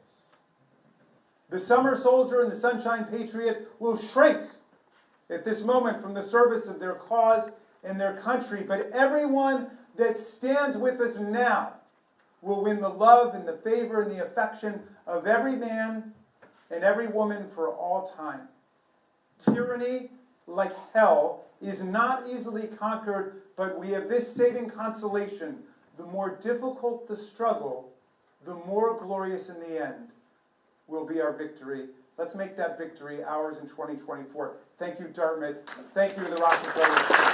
The summer soldier and the sunshine patriot will shrink at this moment from the service of their cause and their country, but everyone that stands with us now will win the love and the favor and the affection of every man and every woman for all time. Tyranny, like hell, is not easily conquered, but we have this saving consolation: the more difficult the struggle, the more glorious in the end will be our victory. Let's make that victory ours in 2024. Thank you, Dartmouth. Thank you, the Rockefeller Center.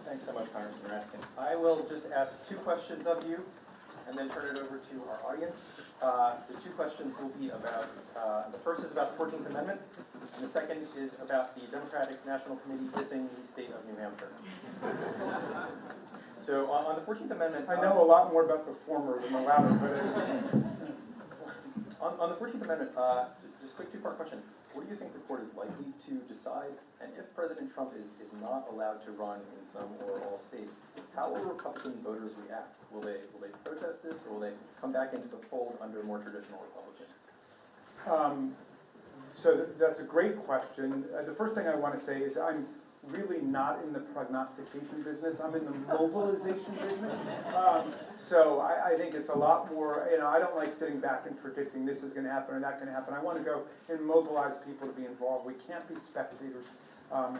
Thanks so much, Congressman Raskin. I will just ask 2 questions of you and then turn it over to our audience. The 2 questions will be about, the first is about the 14th Amendment, and the second is about the Democratic National Committee dissing the state of New Hampshire. So on the 14th Amendment... I know a lot more about the former than the latter, but... on the 14th Amendment, just a quick 2-part question. What do you think the court is likely to decide? And if President Trump is not allowed to run in some or all states, how will Republican voters react? Will they protest this, or will they come back into the fold under more traditional Republicans? So that's a great question. The first thing I want to say is I'm really not in the prognostication business. I'm in the mobilization business. So I think it's a lot more, I don't like sitting back and predicting this is going to happen or that going to happen. I want to go and mobilize people to be involved. We can't be spectators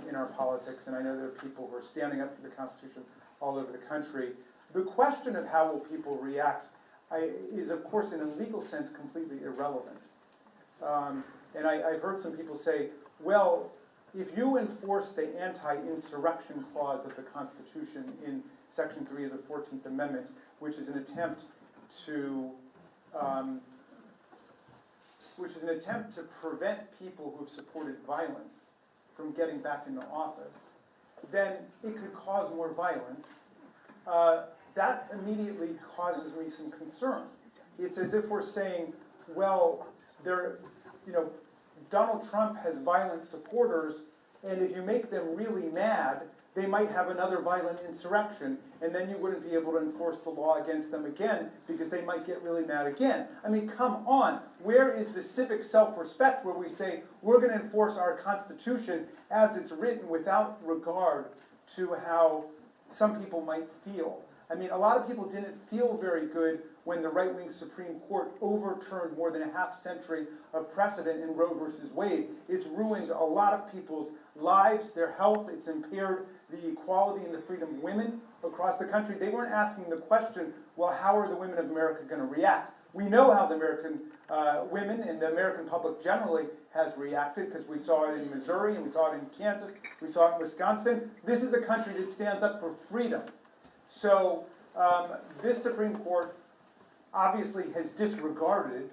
in our politics, and I know there are people who are standing up for the Constitution all over the country. The question of how will people react is, of course, in a legal sense, completely irrelevant. And I've heard some people say, well, if you enforce the anti-insurrection clause of the Constitution in Section 3 of the 14th Amendment, which is an attempt to prevent people who've supported violence from getting back into office, then it could cause more violence. That immediately causes me some concern. It's as if we're saying, well, Donald Trump has violent supporters, and if you make them really mad, they might have another violent insurrection, and then you wouldn't be able to enforce the law against them again because they might get really mad again. I mean, come on. Where is the civic self-respect where we say we're going to enforce our Constitution as it's written without regard to how some people might feel? I mean, a lot of people didn't feel very good when the right-wing Supreme Court overturned more than a half-century of precedent in Roe versus Wade. It's ruined a lot of people's lives, their health. It's impaired the equality and the freedom of women across the country. They weren't asking the question, well, how are the women of America going to react? We know how the American women and the American public generally has reacted, because we saw it in Missouri, and we saw it in Kansas, we saw it in Wisconsin. This is a country that stands up for freedom. So this Supreme Court obviously has disregarded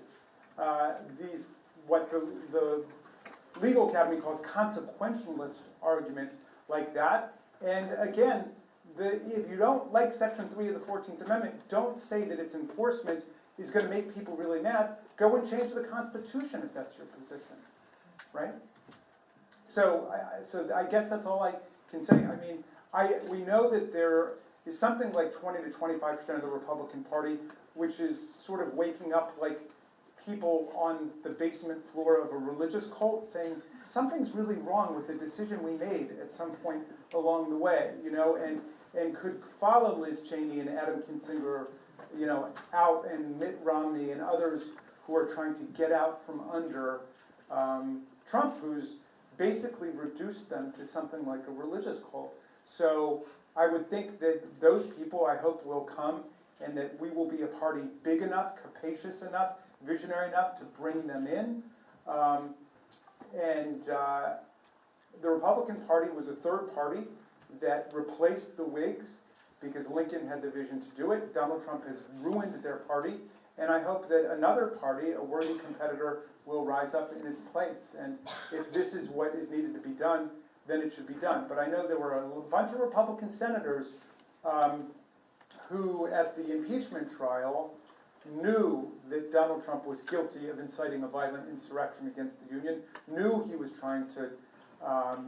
what the legal academy calls consequentialist arguments like that. And again, if you don't like Section 3 of the 14th Amendment, don't say that its enforcement is going to make people really mad. Go and change the Constitution if that's your position, right? So I guess that's all I can say. I mean, we know that there is something like 20 to 25% of the Republican Party which is sort of waking up like people on the basement floor of a religious cult, saying something's really wrong with the decision we made at some point along the way, you know, and could follow Liz Cheney and Adam Kinzinger, you know, out, and Mitt Romney and others who are trying to get out from under Trump, who's basically reduced them to something like a religious cult. So I would think that those people, I hope, will come, and that we will be a party big enough, capacious enough, visionary enough to bring them in. The Republican Party was a third party that replaced the Whigs because Lincoln had the vision to do it. Donald Trump has ruined their party, and I hope that another party, a worthy competitor, will rise up in its place. And if this is what is needed to be done, then it should be done. But I know there were a bunch of Republican senators who, at the impeachment trial, knew that Donald Trump was guilty of inciting a violent insurrection against the Union, knew he was trying to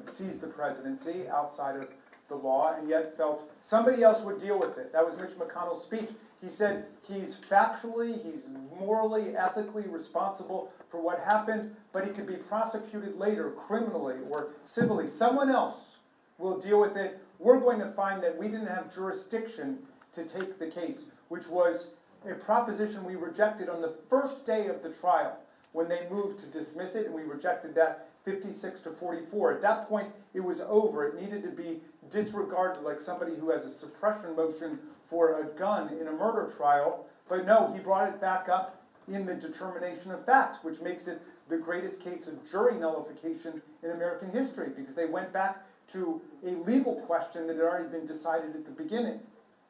seize the presidency outside of the law, and yet felt somebody else would deal with it. That was Mitch McConnell's speech. He said he's factually, he's morally, ethically responsible for what happened, but he could be prosecuted later, criminally or civilly. Someone else will deal with it. We're going to find that we didn't have jurisdiction to take the case, which was a proposition we rejected on the first day of the trial when they moved to dismiss it, and we rejected that 56 to 44. At that point, it was over. It needed to be disregarded like somebody who has a suppression motion for a gun in a murder trial. But no, he brought it back up in the determination of fact, which makes it the greatest case of jury nullification in American history, because they went back to a legal question that had already been decided at the beginning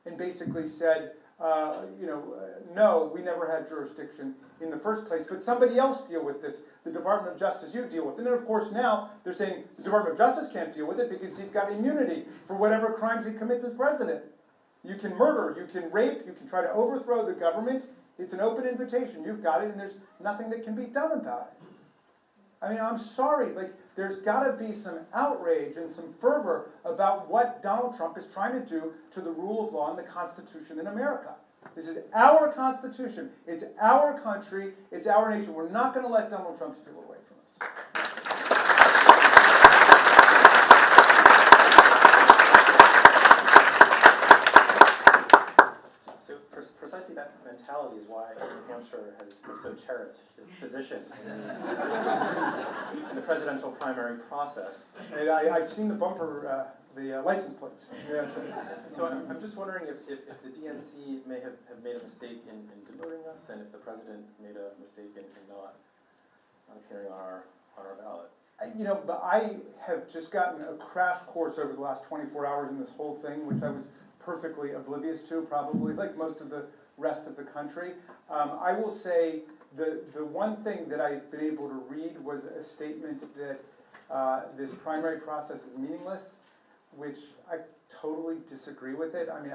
and basically said, no, we never had jurisdiction in the first place, but somebody else deal with this. The Department of Justice, you deal with it. And then, of course, now they're saying the Department of Justice can't deal with it because he's got immunity for whatever crimes he commits as president. You can murder, you can rape, you can try to overthrow the government. It's an open invitation. You've got it, and there's nothing that can be done about it. I mean, I'm sorry, there's got to be some outrage and some fervor about what Donald Trump is trying to do to the rule of law and the Constitution in America. This is our Constitution. It's our country. It's our nation. We're not going to let Donald Trump steal away from us. So precisely that mentality is why New Hampshire has so cherished its position in the presidential primary process. And I've seen the bumper, the license plates. Yes. So I'm just wondering if the DNC may have made a mistake in demoting us, and if the president made a mistake in not appearing on our ballot. But I have just gotten a crash course over the last 24 hours in this whole thing, which I was perfectly oblivious to, probably, like most of the rest of the country. I will say the one thing that I've been able to read was a statement that this primary process is meaningless, which I totally disagree with it. I mean,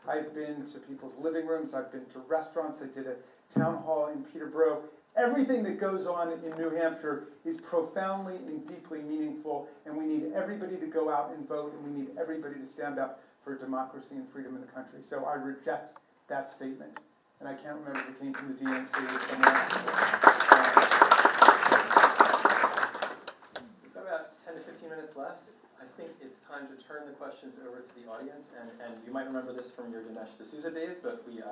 I've been to people's living rooms, I've been to restaurants, I did a town hall in Peterborough. Everything that goes on in New Hampshire is profoundly and deeply meaningful, and we need everybody to go out and vote, and we need everybody to stand up for democracy and freedom in the country. So I reject that statement. And I can't remember if it came from the DNC or somewhere else. We've got about 10 to 15 minutes left. I think it's time to turn the questions over to the audience. And you might remember this from your Dinesh D'Souza days, but we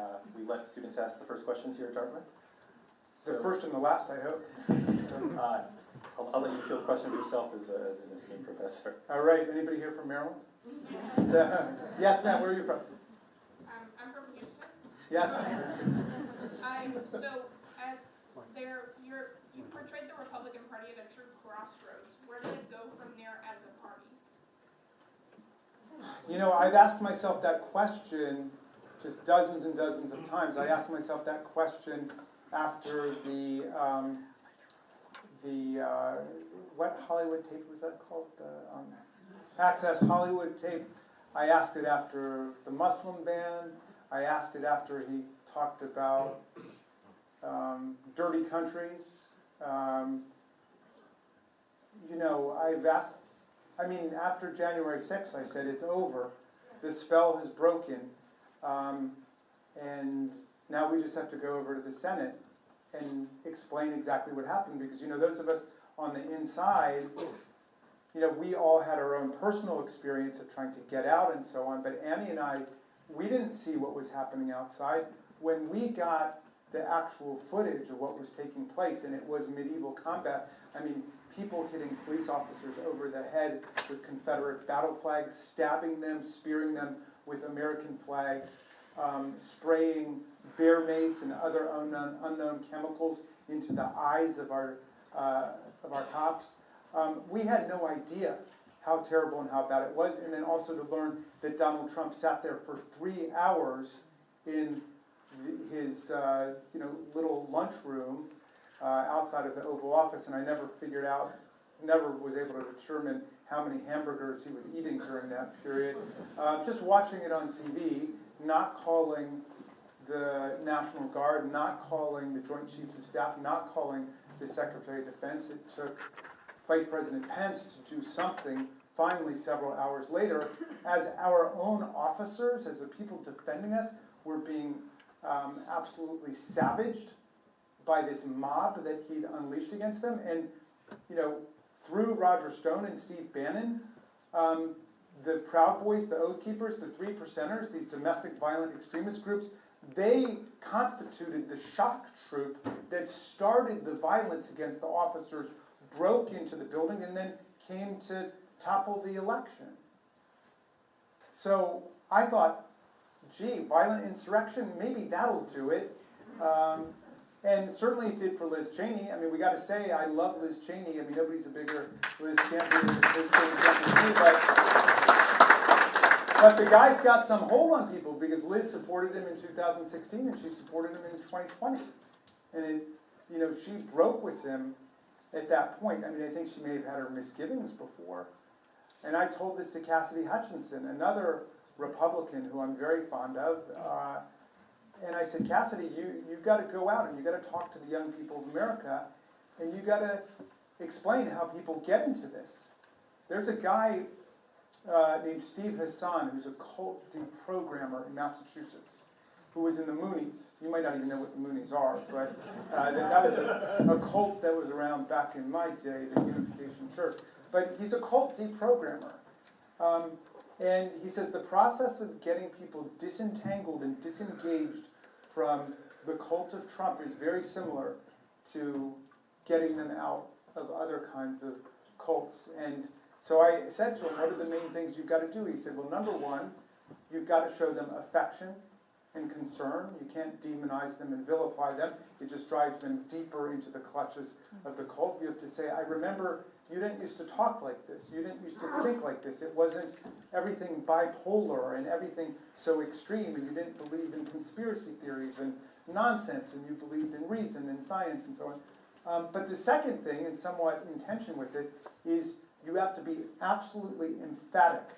let students ask the first questions here at Dartmouth. So, The first and the last, I hope. So, I'll let you field questions yourself as an esteemed professor. All right, anybody here from Maryland? So, yes, ma'am, where are you from? I'm from Houston. Yes. You portrayed the Republican Party at a true crossroads. Where did it go from there as a party? You know, I've asked myself that question just dozens and dozens of times. I asked myself that question after the what Hollywood tape was that called? The Access Hollywood tape. I asked it after the Muslim ban. I asked it after he talked about dirty countries. You know, after January 6th, I said, it's over. The spell has broken. And now we just have to go over to the Senate and explain exactly what happened. Because, you know, those of us on the inside, you know, we all had our own personal experience of trying to get out and so on. But Annie and I, we didn't see what was happening outside. When we got the actual footage of what was taking place, and it was medieval combat, I mean, people hitting police officers over the head with Confederate battle flags, stabbing them, spearing them with American flags, spraying bear mace and other unknown chemicals into the eyes of our cops. We had no idea how terrible and how bad it was, and then also to learn that Donald Trump sat there for 3 hours in his little lunchroom outside of the Oval Office, and I never was able to determine how many hamburgers he was eating during that period. Just watching it on TV, not calling the National Guard, not calling the Joint Chiefs of Staff, not calling the Secretary of Defense. It took Vice President Pence to do something finally several hours later, as our own officers, as the people defending us, were being absolutely savaged by this mob that he'd unleashed against them. And, you know, through Roger Stone and Steve Bannon, the Proud Boys, the Oath Keepers, the Three Percenters, these domestic violent extremist groups, they constituted the shock troop that started the violence against the officers, broke into the building, and then came to topple the election. So I thought, gee, violent insurrection, maybe that'll do it. And certainly it did for Liz Cheney. I mean, we got to say, I love Liz Cheney. I mean, nobody's a bigger Liz champion than Liz Cheney, but the guy's got some hold on people because Liz supported him in 2016 and she supported him in 2020. And she broke with him at that point. I mean, I think she may have had her misgivings before. And I told this to Cassidy Hutchinson, another Republican who I'm very fond of. And I said, Cassidy, you've got to go out and you've got to talk to the young people of America and you've got to explain how people get into this. There's a guy named Steve Hassan who's a cult deprogrammer in Massachusetts who was in the Moonies. You might not even know what the Moonies are, but that was a cult that was around back in my day, the Unification Church. But he's a cult deprogrammer. And he says the process of getting people disentangled and disengaged from the cult of Trump is very similar to getting them out of other kinds of cults. And so I said to him, what are the main things you've got to do? He said, well, number one, you've got to show them affection and concern. You can't demonize them and vilify them. It just drives them deeper into the clutches of the cult. You have to say, I remember you didn't used to talk like this. You didn't used to think like this. It wasn't everything bipolar and everything so extreme, and you didn't believe in conspiracy theories and nonsense, and you believed in reason and science and so on. But the second thing, and somewhat in tension with it, is you have to be absolutely emphatic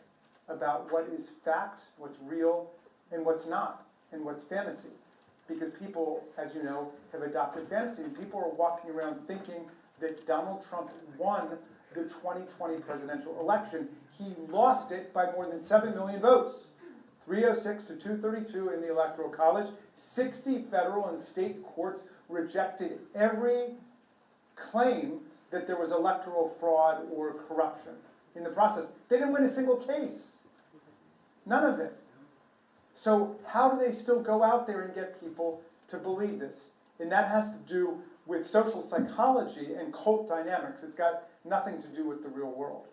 about what is fact, what's real, and what's not, and what's fantasy. because people, as you know, have adopted fantasy. And people are walking around thinking that Donald Trump won the 2020 presidential election. He lost it by more than 7 million votes. 306 to 232 in the Electoral College. 60 federal and state courts rejected every claim that there was electoral fraud or corruption in the process. They didn't win a single case. None of it. So how do they still go out there and get people to believe this? And that has to do with social psychology and cult dynamics. It's got nothing to do with the real world.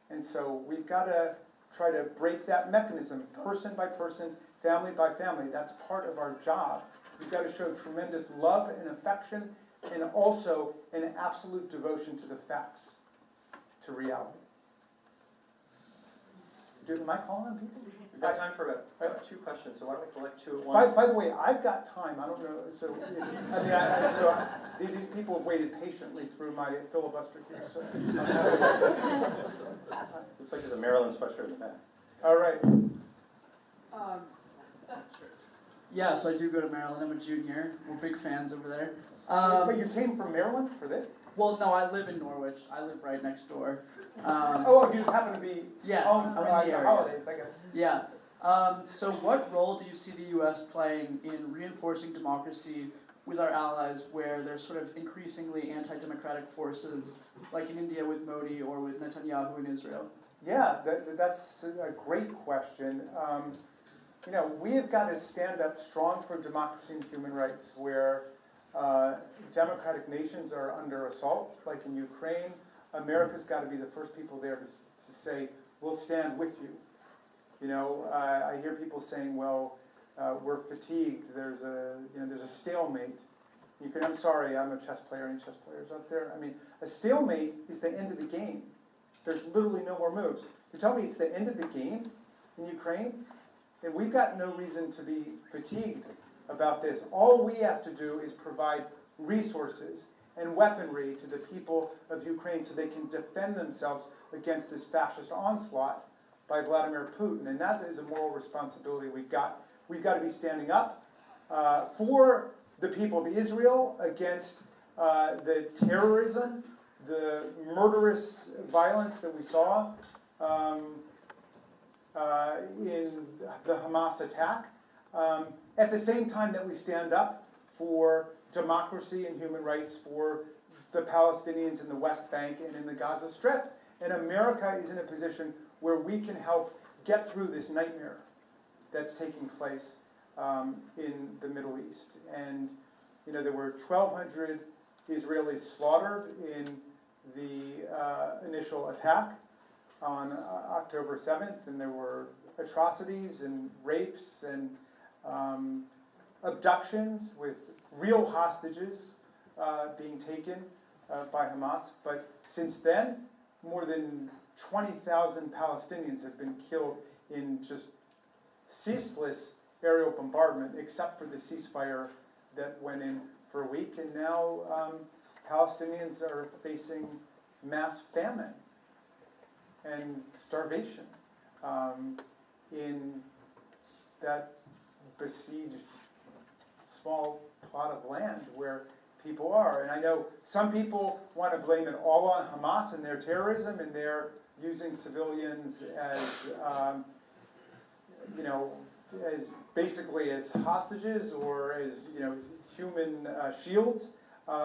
And so we've got to try to break that mechanism, person by person, family by family. That's part of our job. We've got to show tremendous love and affection, and also an absolute devotion to the facts, to reality. Am I calling on people? We've got time for about 2 questions, so why don't we collect 2 at once? By the way, I've got time. I don't know. So, these people have waited patiently through my filibuster here. So, looks like there's a Maryland sweatshirt in the back. all right. Yes, I do go to Maryland. I'm a junior. We're big fans over there. Wait, you came from Maryland for this? Well, no, I live in Norwich. I live right next door. Oh, you just happen to be Yes, home I'm for in the the area. holidays. I got it. Yeah. So what role do you see the U.S. playing in reinforcing democracy with our allies where there's sort of increasingly anti-democratic forces, like in India with Modi or with Netanyahu in Israel? Yeah, that's a great question. You know, we have got to stand up strong for democracy and human rights where democratic nations are under assault, like in Ukraine. America's got to be the first people there to say, we'll stand with you. You know, I hear people saying, well, we're fatigued, there's a stalemate. I'm sorry, I'm a chess player, any chess players out there? I mean, a stalemate is the end of the game. There's literally no more moves. You tell me it's the end of the game in Ukraine? And we've got no reason to be fatigued about this. All we have to do is provide resources and weaponry to the people of Ukraine so they can defend themselves against this fascist onslaught by Vladimir Putin. And that is a moral responsibility we've got. We've got to be standing up for the people of Israel against the terrorism, the murderous violence that we saw in the Hamas attack, at the same time that we stand up for democracy and human rights for the Palestinians in the West Bank and in the Gaza Strip. And America is in a position where we can help get through this nightmare that's taking place in the Middle East. And, you know, there were 1,200 Israelis slaughtered in the initial attack on October 7th, and there were atrocities and rapes and abductions with real hostages being taken by Hamas. But since then, more than 20,000 Palestinians have been killed in just ceaseless aerial bombardment, except for the ceasefire that went in for a week. And now Palestinians are facing mass famine and starvation in that besieged small plot of land where people are. And I know some people want to blame it all on Hamas and their terrorism, and they're using civilians as, as basically as hostages or as, human shields.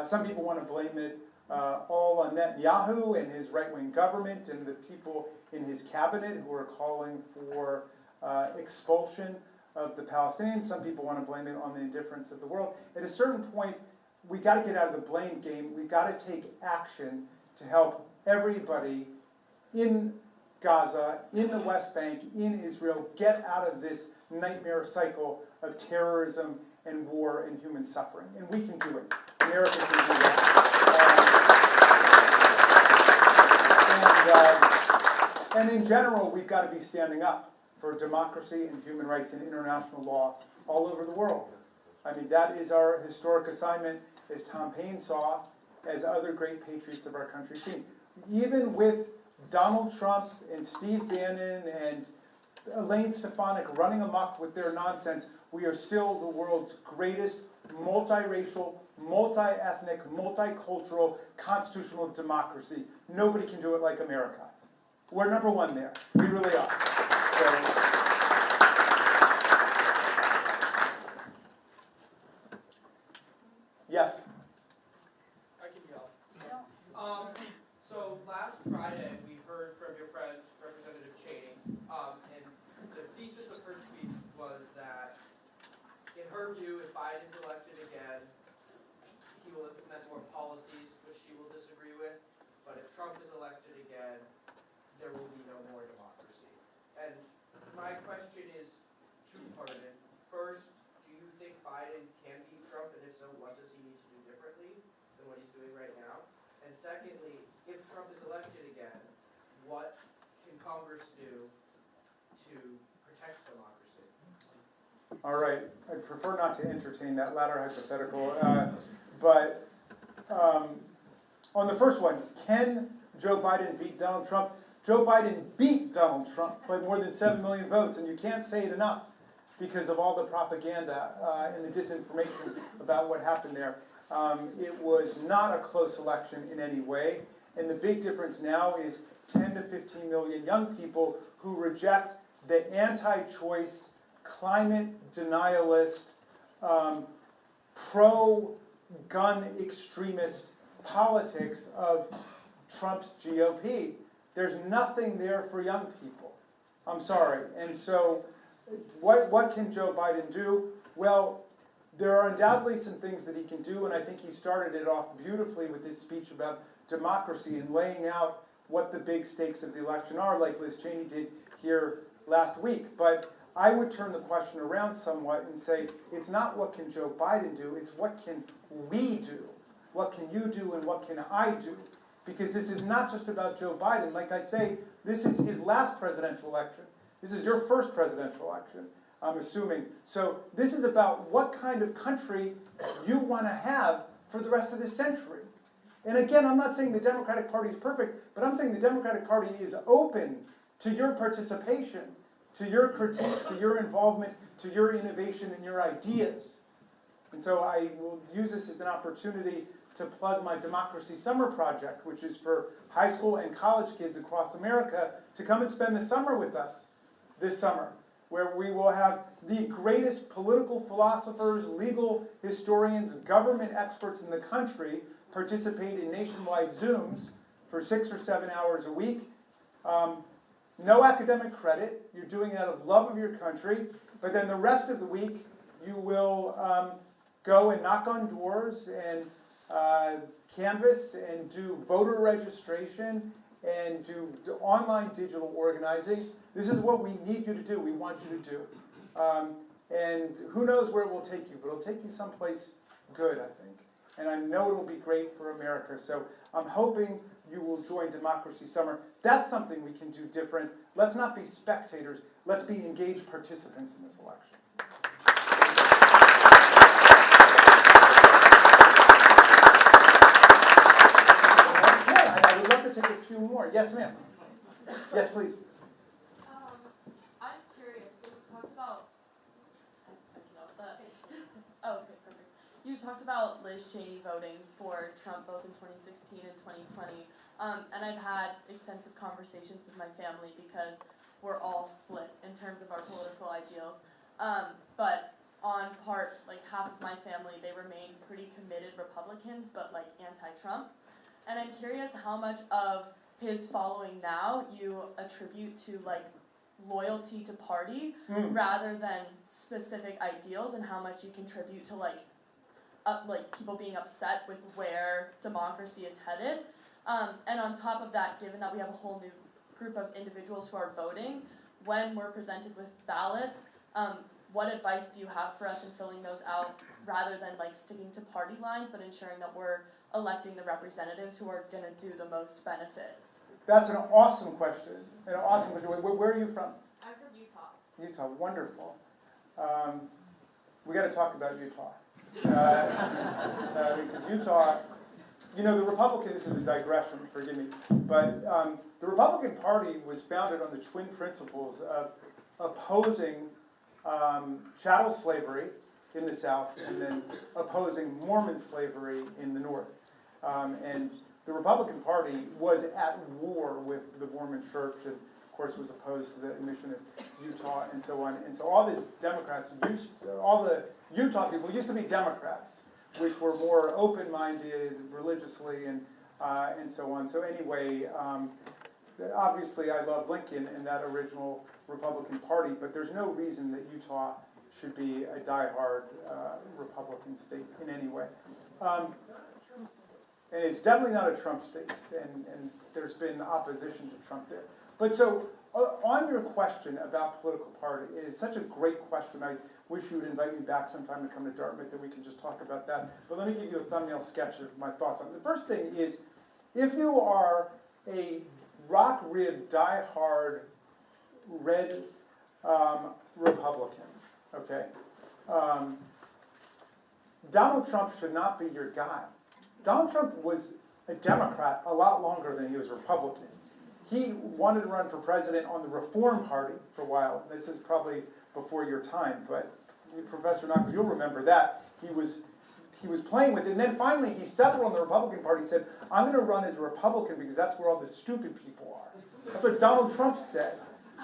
Some people want to blame it all on Netanyahu and his right-wing government and the people in his cabinet who are calling for expulsion of the Palestinians. Some people want to blame it on the indifference of the world. At a certain point, we got to get out of the blame game. We've got to take action to help everybody in Gaza, in the West Bank, in Israel, get out of this nightmare cycle of terrorism and war and human suffering. And we can do it. America can do that. And in general, we've got to be standing up for democracy and human rights and international law all over the world. I mean, that is our historic assignment, as Tom Paine saw, as other great patriots of our country seen. Even with Donald Trump and Steve Bannon and Elaine Stefanik running amok with their nonsense, we are still the world's greatest multiracial, multi-ethnic, multicultural, constitutional democracy. Nobody can do it like America. We're number one there. We really are. So, yes? I can yell. So last Friday, we heard from your friend, Representative Cheney, and the thesis of her speech was that, in her view, if Biden's elected again, he will implement more policies which she will disagree with, but if Trump is elected again, there will be no more democracy. And my question is two-parted. First, do you think Biden can beat Trump, and if so, what does he need to do differently than what he's doing right now? And secondly, if Trump is elected again, what can Congress do to protect democracy? All right, I'd prefer not to entertain that latter hypothetical, but on the first one, can Joe Biden beat Donald Trump? Joe Biden beat Donald Trump by more than 7 million votes, and you can't say it enough because of all the propaganda and the disinformation about what happened there. It was not a close election in any way, and the big difference now is 10 to 15 million young people who reject the anti-choice, climate denialist, pro-gun extremist politics of Trump's GOP. There's nothing there for young people. I'm sorry. And so what can Joe Biden do? Well, there are undoubtedly some things that he can do, and I think he started it off beautifully with his speech about democracy and laying out what the big stakes of the election are, like Liz Cheney did here last week. But I would turn the question around somewhat and say, it's not what can Joe Biden do, it's what can we do? What can you do and what can I do? Because this is not just about Joe Biden. Like I say, this is his last presidential election. This is your first presidential election, I'm assuming. So this is about what kind of country you want to have for the rest of this century. And again, I'm not saying the Democratic Party is perfect, but I'm saying the Democratic Party is open to your participation, to your critique, to your involvement, to your innovation and your ideas. And so I will use this as an opportunity to plug my Democracy Summer Project, which is for high school and college kids across America to come and spend the summer with us this summer, where we will have the greatest political philosophers, legal historians, government experts in the country participate in nationwide Zooms for 6 or 7 hours a week. No academic credit. You're doing it out of love of your country. But then the rest of the week, you will go and knock on doors and canvass and do voter registration and do online digital organizing. This is what we need you to do. We want you to do. And who knows where it will take you, but it'll take you someplace good, I think. And I know it'll be great for America. So I'm hoping you will join Democracy Summer. That's something we can do different. Let's not be spectators. Let's be engaged participants in this election. I would love to take a few more. Yes, ma'am. Yes, please. I'm curious. So you talked about. Okay, perfect. You talked about Liz Cheney voting for Trump both in 2016 and 2020, and I've had extensive conversations with my family because we're all split in terms of our political ideals. But on part, like half of my family, they remain pretty committed Republicans, but like anti-Trump. And I'm curious how much of his following now you attribute to like loyalty to party rather than specific ideals, and how much you contribute to like people being upset with where democracy is headed. And on top of that, given that we have a whole new group of individuals who are voting, when we're presented with ballots, what advice do you have for us in filling those out rather than like sticking to party lines, but ensuring that we're electing the representatives who are going to do the most benefit? That's an awesome question. An awesome question. Where are you from? I'm from Utah. Utah, wonderful. We got to talk about Utah. Because Utah, you know, the Republican, this is a digression, forgive me, but the Republican Party was founded on the twin principles of opposing chattel slavery in the South and then opposing Mormon slavery in the North. And the Republican Party was at war with the Mormon Church and, of course, was opposed to the admission of Utah and so on. And so all the all the Utah people used to be Democrats, which were more open-minded religiously and so on. So anyway, obviously I love Lincoln and that original Republican Party, but there's no reason that Utah should be a diehard Republican state in any way. And it's definitely not a Trump state, and there's been opposition to Trump there. But so, on your question about political party, it is such a great question. I wish you would invite me back sometime to come to Dartmouth and we can just talk about that. But let me give you a thumbnail sketch of my thoughts on it. The first thing is, if you are a rock-ribbed, diehard, red Republican, okay, Donald Trump should not be your guy. Donald Trump was a Democrat a lot longer than he was Republican. He wanted to run for president on the Reform Party for a while. This is probably before your time, but Professor Nachlis, you'll remember that. He was playing with it, and then finally he settled on the Republican Party. He said, I'm going to run as a Republican because that's where all the stupid people are. That's what Donald Trump said.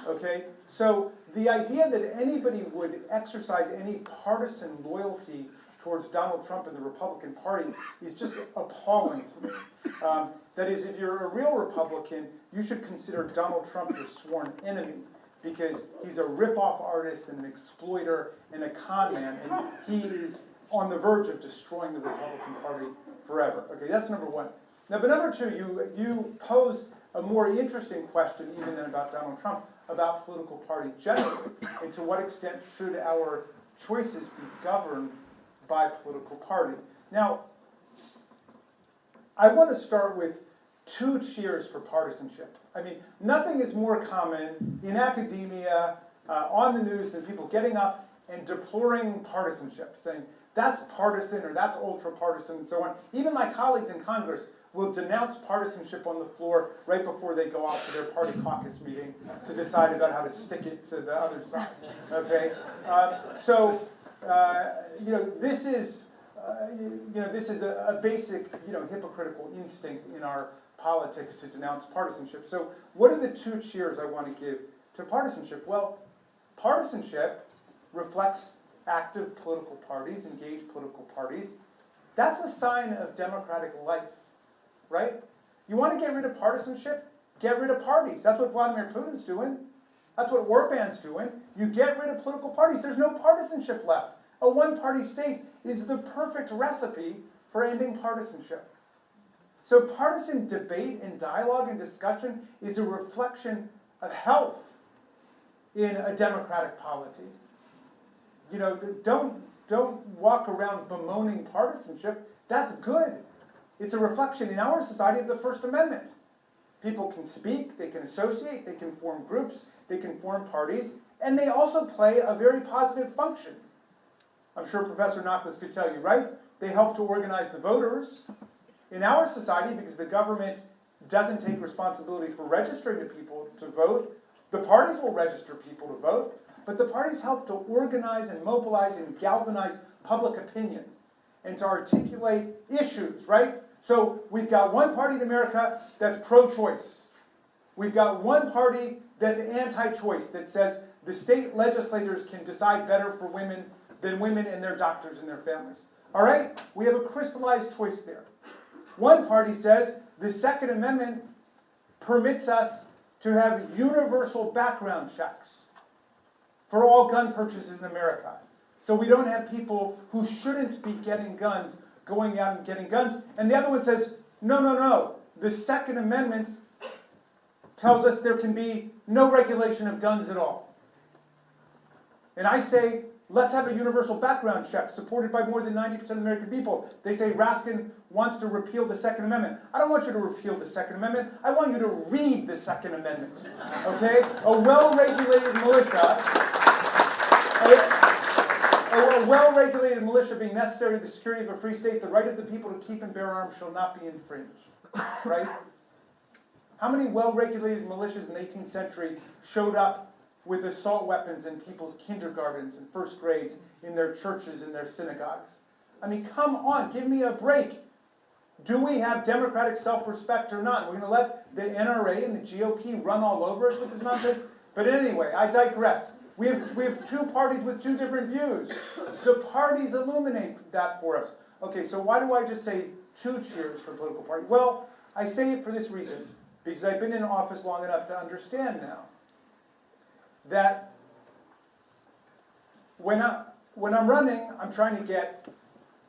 Okay? So the idea that anybody would exercise any partisan loyalty towards Donald Trump and the Republican Party is just appalling to me. That is, if you're a real Republican, you should consider Donald Trump your sworn enemy because he's a rip-off artist and an exploiter and a con man, and he is on the verge of destroying the Republican Party forever. Okay, that's number one. Now, but number two, you pose a more interesting question even than about Donald Trump, about political party generally, and to what extent should our choices be governed by political party. Now, I want to start with two cheers for partisanship. I mean, nothing is more common in academia, on the news, than people getting up and deploring partisanship, saying that's partisan or that's ultra-partisan and so on. Even my colleagues in Congress will denounce partisanship on the floor right before they go off to their party caucus meeting to decide about how to stick it to the other side. Okay, this is a basic, hypocritical instinct in our politics to denounce partisanship. So what are the two cheers I want to give to partisanship? Well, partisanship reflects active political parties, engaged political parties. That's a sign of democratic life, right? You want to get rid of partisanship? Get rid of parties. That's what Vladimir Putin's doing. That's what Orban's doing. You get rid of political parties. There's no partisanship left. A one-party state is the perfect recipe for ending partisanship. So partisan debate and dialogue and discussion is a reflection of health in a democratic polity. Don't walk around bemoaning partisanship. That's good. It's a reflection in our society of the First Amendment. People can speak, they can associate, they can form groups, they can form parties, and they also play a very positive function. I'm sure Professor Nachlis could tell you, right? They help to organize the voters in our society because the government doesn't take responsibility for registering the people to vote. The parties will register people to vote, but the parties help to organize and mobilize and galvanize public opinion and to articulate issues, right? So we've got one party in America that's pro-choice. We've got one party that's anti-choice, that says the state legislators can decide better for women than women and their doctors and their families. All right? We have a crystallized choice there. One party says the Second Amendment permits us to have universal background checks for all gun purchases in America. So we don't have people who shouldn't be getting guns going out and getting guns. And the other one says, no. The Second Amendment tells us there can be no regulation of guns at all. And I say, let's have a universal background check supported by more than 90% of American people. They say Raskin wants to repeal the Second Amendment. I don't want you to repeal the Second Amendment. I want you to read the Second Amendment. Okay? A well-regulated militia, a well-regulated militia being necessary to the security of a free state, the right of the people to keep and bear arms shall not be infringed. Right? How many well-regulated militias in the 18th century showed up with assault weapons in people's kindergartens and first grades, in their churches, in their synagogues. I mean, come on, give me a break. Do we have democratic self-respect or not? We're going to let the NRA and the GOP run all over us with this nonsense? But anyway, I digress. We have two parties with two different views. The parties illuminate that for us. Okay, so why do I just say 2 cheers for political party? Well, I say it for this reason, because I've been in office long enough to understand now that when I'm running, I'm trying to get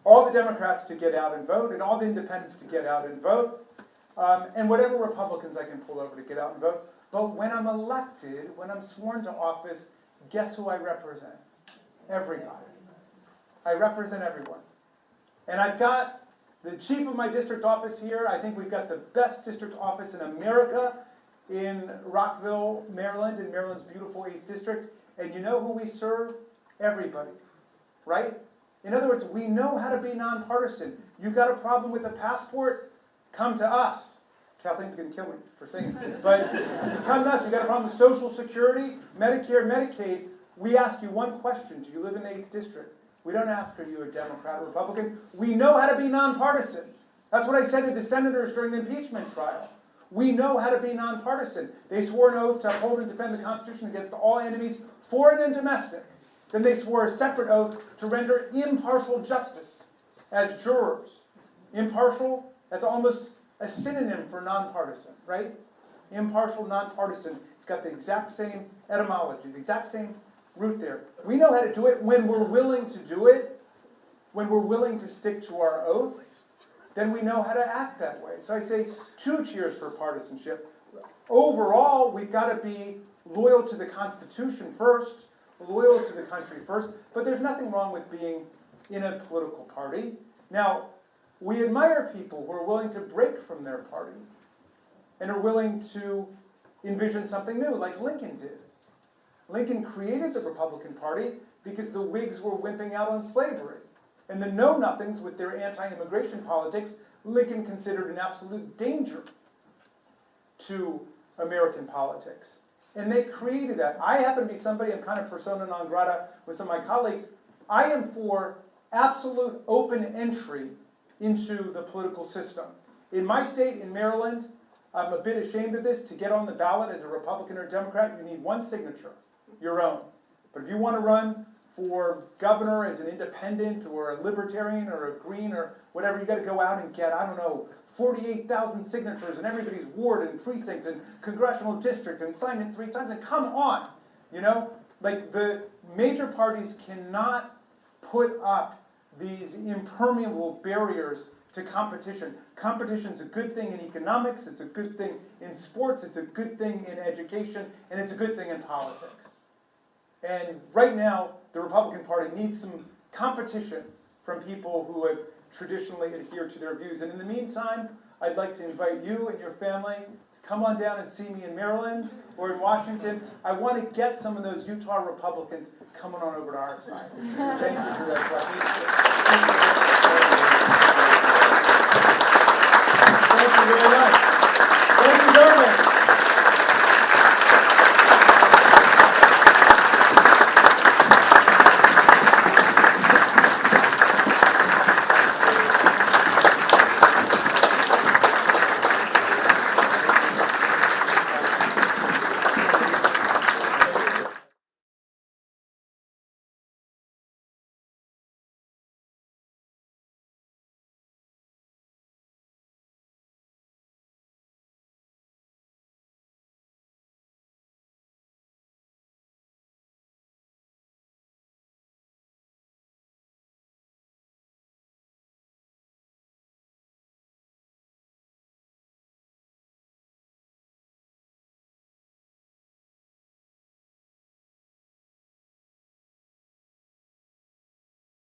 all the Democrats to get out and vote, and all the independents to get out and vote, and whatever Republicans I can pull over to get out and vote. But when I'm elected, when I'm sworn to office, guess who I represent? Everybody. I represent everyone. And I've got the chief of my district office here. I think we've got the best district office in America in Rockville, Maryland, in Maryland's beautiful 8th district. And you know who we serve? Everybody, right? In other words, we know how to be nonpartisan. You got a problem with a passport? Come to us. Kathleen's going to kill me for saying it. But come to us. You got a problem with Social Security, Medicare, Medicaid? We ask you one question. Do you live in the 8th district? We don't ask, are you a Democrat or Republican? We know how to be nonpartisan. That's what I said to the senators during the impeachment trial. We know how to be nonpartisan. They swore an oath to uphold and defend the Constitution against all enemies, foreign and domestic. Then they swore a separate oath to render impartial justice as jurors. Impartial, that's almost a synonym for nonpartisan, right? Impartial, nonpartisan. It's got the exact same etymology, the exact same root there. We know how to do it when we're willing to do it, when we're willing to stick to our oath, then we know how to act that way. So I say 2 cheers for partisanship. Overall, we've got to be loyal to the Constitution first, loyal to the country first, but there's nothing wrong with being in a political party. Now, we admire people who are willing to break from their party and are willing to envision something new, like Lincoln did. Lincoln created the Republican Party because the Whigs were wimping out on slavery. And the know-nothings with their anti-immigration politics, Lincoln considered an absolute danger to American politics. And they created that. I happen to be somebody, I'm kind of persona non grata with some of my colleagues. I am for absolute open entry into the political system. In my state, in Maryland, I'm a bit ashamed of this, to get on the ballot as a Republican or Democrat, you need 1 signature, your own. But if you want to run for governor as an independent or a libertarian or a green or whatever, you got to go out and get, I don't know, 48,000 signatures in everybody's ward and precinct and congressional district and sign it 3 times, and come on, you know? Like, the major parties cannot put up these impermeable barriers to competition. Competition's a good thing in economics, it's a good thing in sports, it's a good thing in education, and it's a good thing in politics. And right now, the Republican Party needs some competition from people who have traditionally adhered to their views. And in the meantime, I'd like to invite you and your family, come on down and see me in Maryland or in Washington. I want to get some of those Utah Republicans coming on over to our side. Thank you for that question.